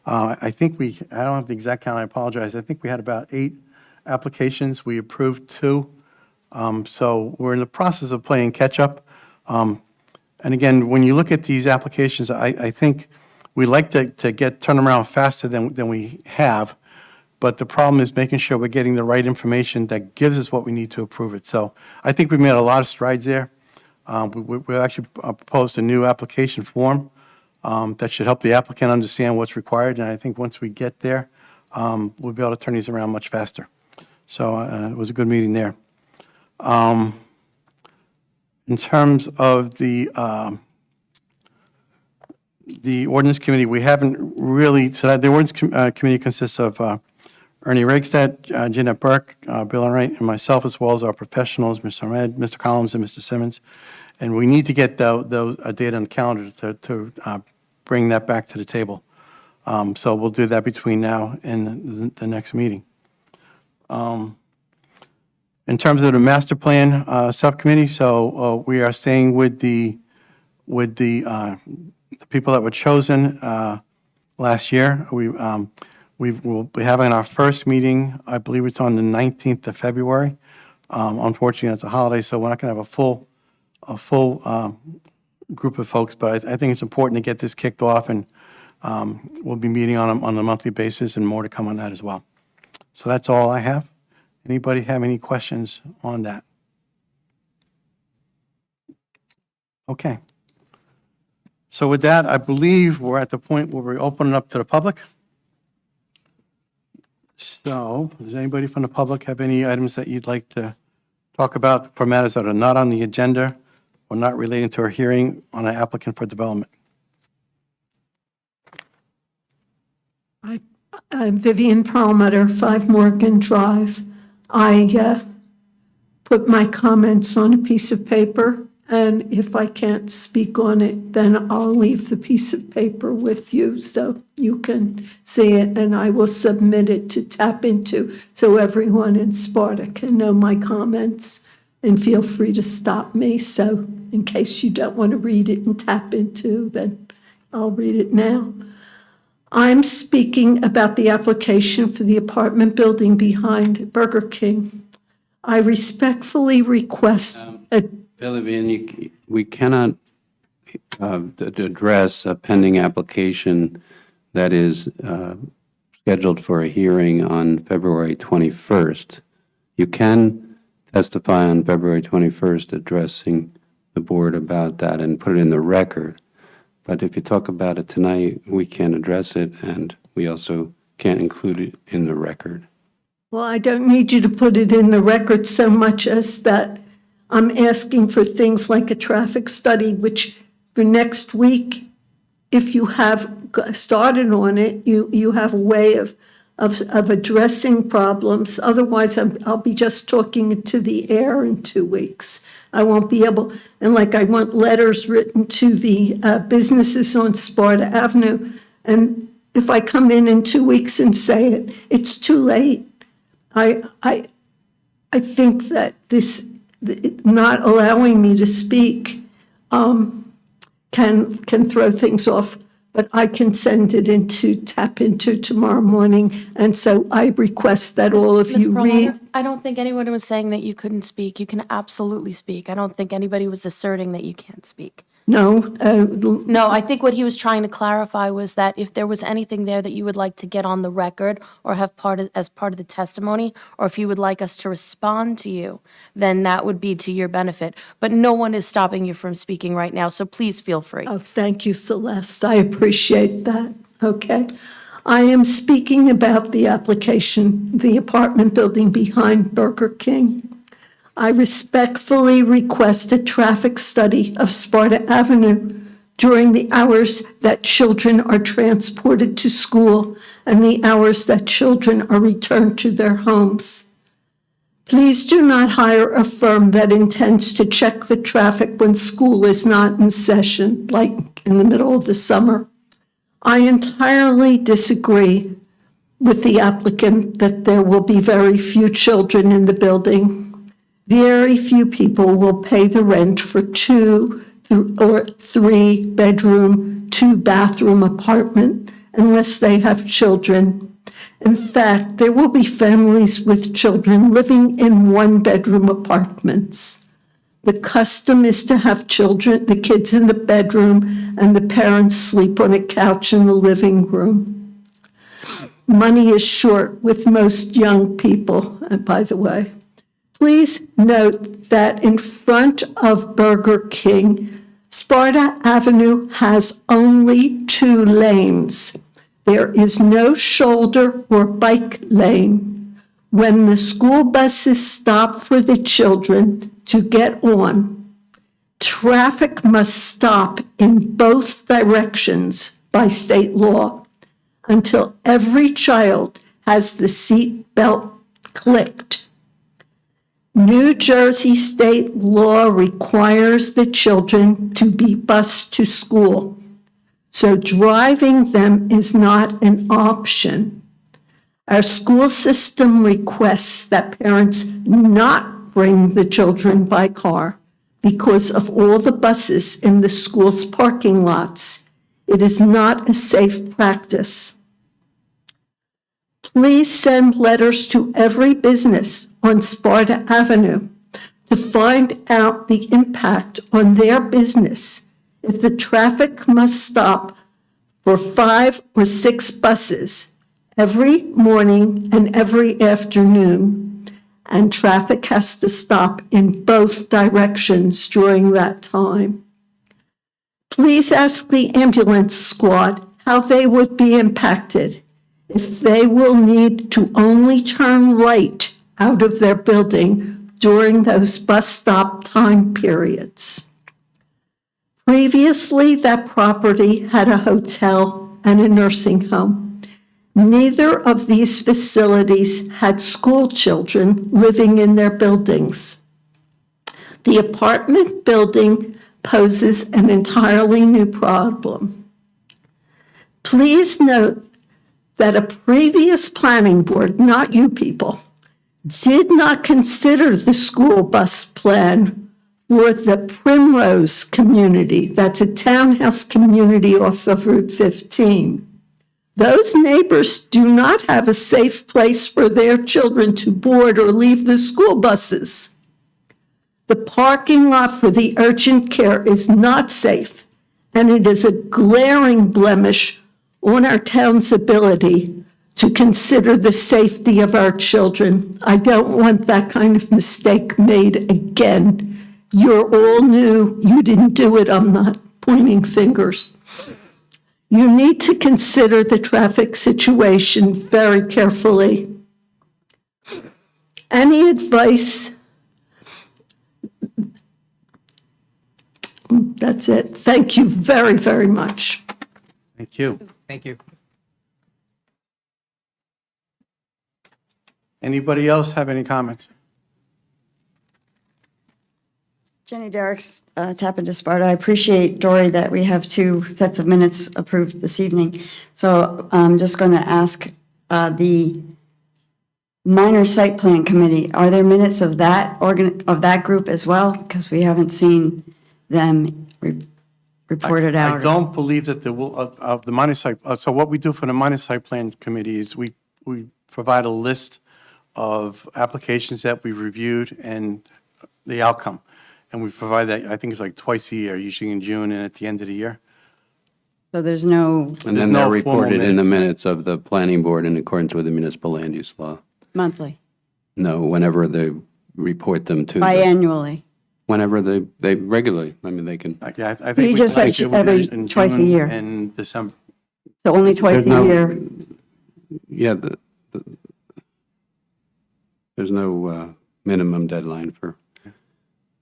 I think I don't have the exact count, I apologize. I think we had about 8 applications. We approved 2. So we're in the process of playing catch-up. And again, when you look at these applications, I think we like to get turnaround faster than we have, but the problem is making sure we're getting the right information that gives us what we need to approve it. So I think we've made a lot of strides there. We actually proposed a new application form that should help the applicant understand what's required, and I think once we get there, we'll be able to turn these around much faster. So it was a good meeting there. In terms of the ordinance committee, we haven't really, so the ordinance committee consists of Ernie Raikstadt, Jeanette Burke, Bill Enright, and myself, as well as our professionals, Mr. Ahmed, Mr. Collins, and Mr. Simmons. And we need to get those data on the calendar to bring that back to the table. So we'll do that between now and the next meeting. In terms of the master plan subcommittee, so we are staying with the people that were chosen last year. We will be having our first meeting, I believe it's on the 19th of February. Unfortunately, it's a holiday, so we're not going to have a full group of folks, but I think it's important to get this kicked off, and we'll be meeting on a monthly basis, and more to come on that as well. So that's all I have. Anybody have any questions on that? Okay. So with that, I believe we're at the point where we're opening up to the public. So, does anybody from the public have any items that you'd like to talk about for matters that are not on the agenda or not relating to our hearing on an applicant for development? I'm Vivian Perlmutter, 5 Morgan Drive. I put my comments on a piece of paper, and if I can't speak on it, then I'll leave the piece of paper with you so you can see it, and I will submit it to Tap Into so everyone in Sparta can know my comments, and feel free to stop me. So in case you don't want to read it and Tap Into, then I'll read it now. I'm speaking about the application for the apartment building behind Burger King. I respectfully request Vivian, we cannot address a pending application that is scheduled for a hearing on February 21st. You can testify on February 21st addressing the board about that and put it in the record. But if you talk about it tonight, we can't address it, and we also can't include it in the record. Well, I don't need you to put it in the record so much as that I'm asking for things like a traffic study, which for next week, if you have started on it, you have a way of addressing problems. Otherwise, I'll be just talking to the air in 2 weeks. I won't be able, and like I want letters written to the businesses on Sparta Avenue. And if I come in 2 weeks and say it, it's too late. I think that this not allowing me to speak can throw things off. But I can send it into Tap Into tomorrow morning, and so I request that all of Ms. you Perlmutter, read. I don't think anyone was saying that you couldn't speak. You can absolutely speak. I don't think anybody was asserting that you can't speak. No, No, I think what he was trying to clarify was that if there was anything there that you would like to get on the record or have as part of the testimony, or if you would like us to respond to you, then that would be to your benefit. But no one is stopping you from speaking right now, so please feel free. oh, thank you, Celeste. I appreciate that. Okay. I am speaking about the application, the apartment building behind Burger King. I respectfully request a traffic study of Sparta Avenue during the hours that children are transported to school and the hours that children are returned to their homes. Please do not hire a firm that intends to check the traffic when school is not in session, like in the middle of the summer. I entirely disagree with the applicant that there will be very few children in the building. Very few people will pay the rent for 2 or 3 bedroom, 2 bathroom apartment unless they have children. In fact, there will be families with children living in one-bedroom apartments. The custom is to have the kids in the bedroom, and the parents sleep on a couch in the living room. Money is short with most young people, by the way. Please note that in front of Burger King, Sparta Avenue has only 2 lanes. There is no shoulder or bike lane. When the school buses stop for the children to get on, traffic must stop in both directions by state law until every child has the seat belt clicked. New Jersey state law requires the children to be bused to school, so driving them is not an option. Our school system requests that parents not bring the children by car because of all the buses in the school's parking lots. It is not a safe practice. Please send letters to every business on Sparta Avenue to find out the impact on their business if the traffic must stop for 5 or 6 buses every morning and every afternoon, and traffic has to stop in both directions during that time. Please ask the ambulance squad how they would be impacted if they will need to only turn right out of their building during those bus stop time periods. Previously, that property had a hotel and a nursing home. Neither of these facilities had school children living in their buildings. The apartment building poses an entirely new problem. Please note that a previous planning board, not you people, did not consider the school bus plan for the Primrose community. That's a townhouse community off of Route 15. Those neighbors do not have a safe place for their children to board or leave the school buses. The parking lot for the urgent care is not safe, and it is a glaring blemish on our town's ability to consider the safety of our children. I don't want that kind of mistake made again. You're all new. You didn't do it. I'm not pointing fingers. You need to consider the traffic situation very carefully. Any advice? That's it. Thank you very, very much. Thank you. Thank you. Anybody else have any comments? Jenny Derricks, Tappan to Sparta. I appreciate, Dory, that we have 2 sets of minutes approved this evening. So I'm just going to ask the minor site plan committee, are there minutes of that group as well? Because we haven't seen them reported I out. don't believe that there will, of the minor site, so what we do for the minor site plan committee is we provide a list of applications that we reviewed and the outcome. And we provide that, I think it's like twice a year, usually in June and at the end of the year. So there's no And There's then no they're formal reported in the minutes. minutes of the planning board in accordance with the municipal land use law. monthly, No, whenever they report them to, biannually. whenever they regularly, I mean, they can. Yeah, I think. You just said did with every it in twice a June year. and December. So only twice There's a no- year. Yeah, there's no minimum deadline for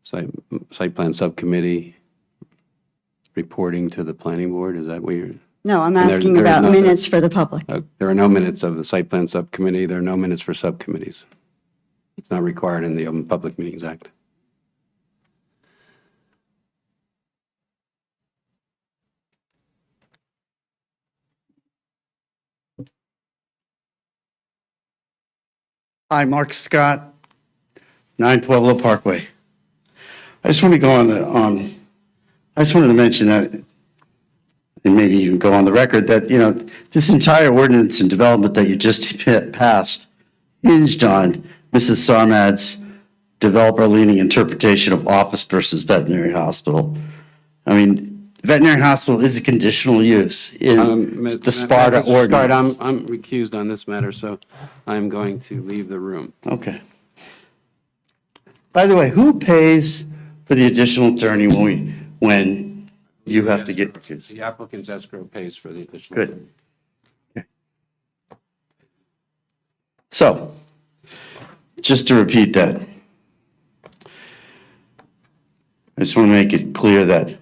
site plan subcommittee reporting to the planning board. Is that what you're? No, I'm And there- asking there is about no- minutes for the public. There are no minutes of the site plan subcommittee. There are no minutes for subcommittees. It's not required in the Open Public Meetings Act. Hi, Mark Scott, 9 Pueblo Parkway. I just want to go on I just wanted to mention that and maybe even go on the record that, this entire ordinance and development that you just passed hinged on Mrs. Sarmad's developer-leaning interpretation of office versus veterinary hospital. I mean, veterinary hospital is a conditional use in the Sparta ordinance. I'm recused on this matter, so I'm going to leave the room. Okay. By the way, who pays for the additional attorney when you have to get recused? The applicant's escrow pays for the additional. Good. Okay. So, just to repeat that, I just want to make it clear that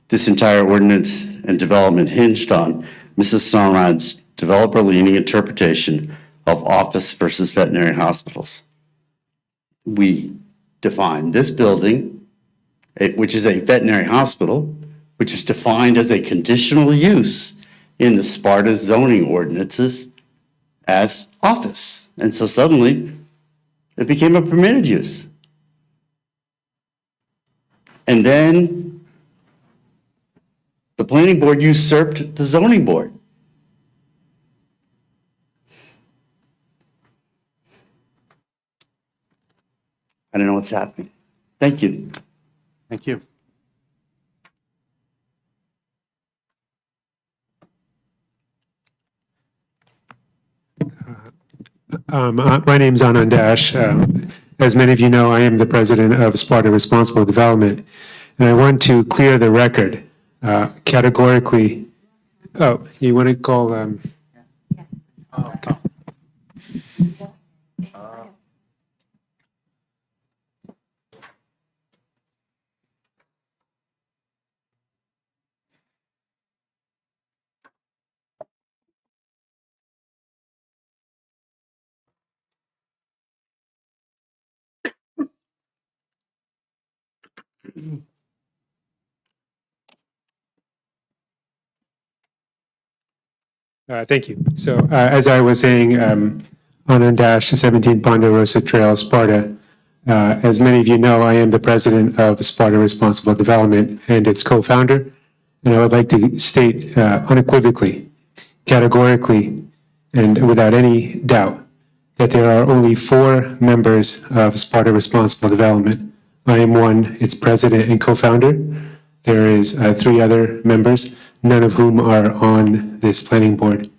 this entire ordinance and development hinged on Mrs. Sarmad's developer-leaning interpretation of office versus veterinary hospitals. We define this building, which is a veterinary hospital, which is defined as a conditional use in the Sparta zoning ordinances as office. And so suddenly, it became a permitted use. And then the planning board usurped the zoning board. I don't know what's happening. Thank you. Thank you. My name's Anand Dash. As many of you know, I am the president of Sparta Responsible Development, and I want to clear the record categorically. Oh, you want to call? Okay. Thank you. So as I was saying, Anand Dash, 17 Ponderosa Trail, Sparta. As many of you know, I am the president of Sparta Responsible Development and its co-founder. And I would like to state unequivocally, categorically, and without any doubt, that there are only 4 members of Sparta Responsible Development. I am one, its president and co-founder. There is 3 other members, none of whom are on this planning board.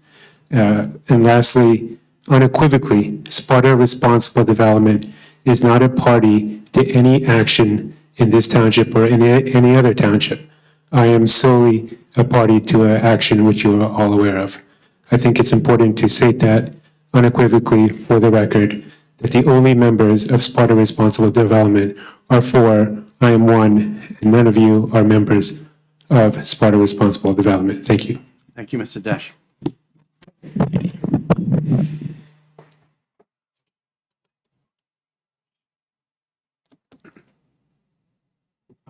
And lastly, unequivocally, Sparta Responsible Development is not a party to any action in this township or any other township. I am solely a party to an action which you are all aware of. I think it's important to state that unequivocally for the record, that the only members of Sparta Responsible Development are 4. I am one, and none of you are members of Sparta Responsible Development. Thank you. Thank you, Mr. Dash.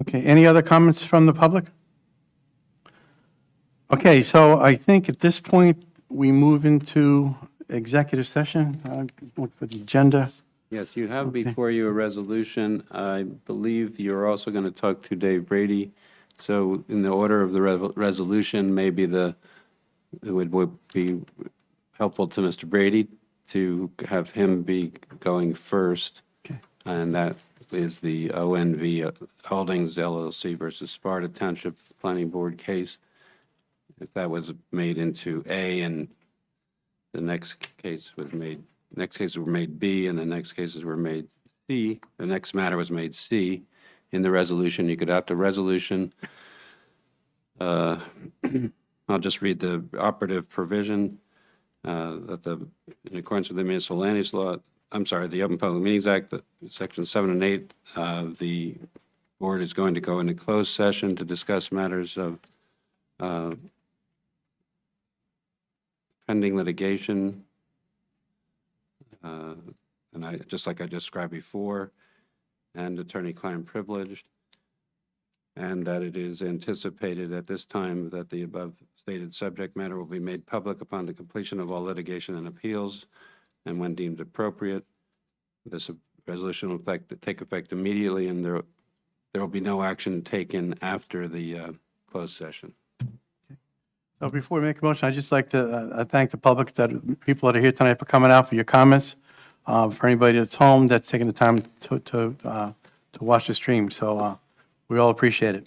Okay, any other comments from the public? Okay, so I think at this point, we move into executive session. Look for the agenda. Yes, you have before you a resolution. I believe you're also going to talk to Dave Brady. So in the order of the resolution, maybe it would be helpful to Mr. Brady to have him be going first. Okay. And that is the ONV Holdings LLC versus Sparta Township Planning Board case. If that was made into A and the next cases were made B and the next cases were made C, the next matter was made C. In the resolution, you could opt a resolution. I'll just read the operative provision that in accordance with the municipal land use law, the Open Public Meetings Act, Section 7 and 8, the board is going to go into closed session to discuss matters of pending litigation, and just like I described before, and attorney-client privileged, and that it is anticipated at this time that the above stated subject matter will be made public upon the completion of all litigation and appeals, and when deemed appropriate. This resolution will take effect immediately, and there will be no action taken after the closed session. So before we make a motion, I'd just like to thank the public, people that are here tonight for coming out, for your comments. For anybody that's home, that's taking the time to watch the stream. So we all appreciate it.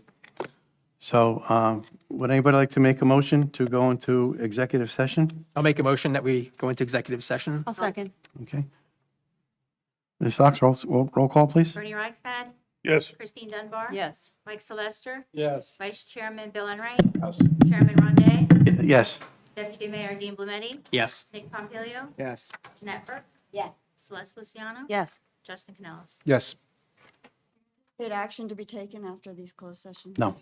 So would anybody like to make a motion to go into executive session? I'll make a motion that we go into executive session. I'll second. Okay. Ms. Fox, roll call, please. Bernie Reichstad, Yes. Christine Dunbar. Yes. Mike Sylvester, Yes. Vice Chairman Bill Enright. Chairman Ronday, Yes. Deputy Mayor Dean Blumetti, Yes. Nick Pompilio, Yes. Jeanette Burke, Yes. Celeste Luciano, Yes. Justin Canellis. Yes. Did action to be taken after these closed sessions? No.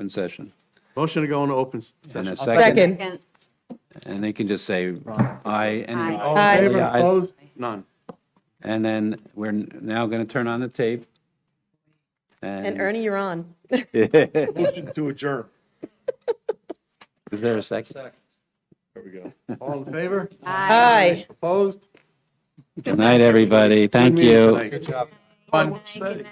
open session. Motion to go into open And a session. second, Second. and they can just say aye. And All in favor, Yeah, I- opposed? None. And then we're now going to turn on the tape. And Ernie, you're on. Motion to adjourn. Is there a second? There we go. All in favor? Aye. Opposed? Good night, everybody. Thank Good meeting you. tonight. Good job. Good night, everybody.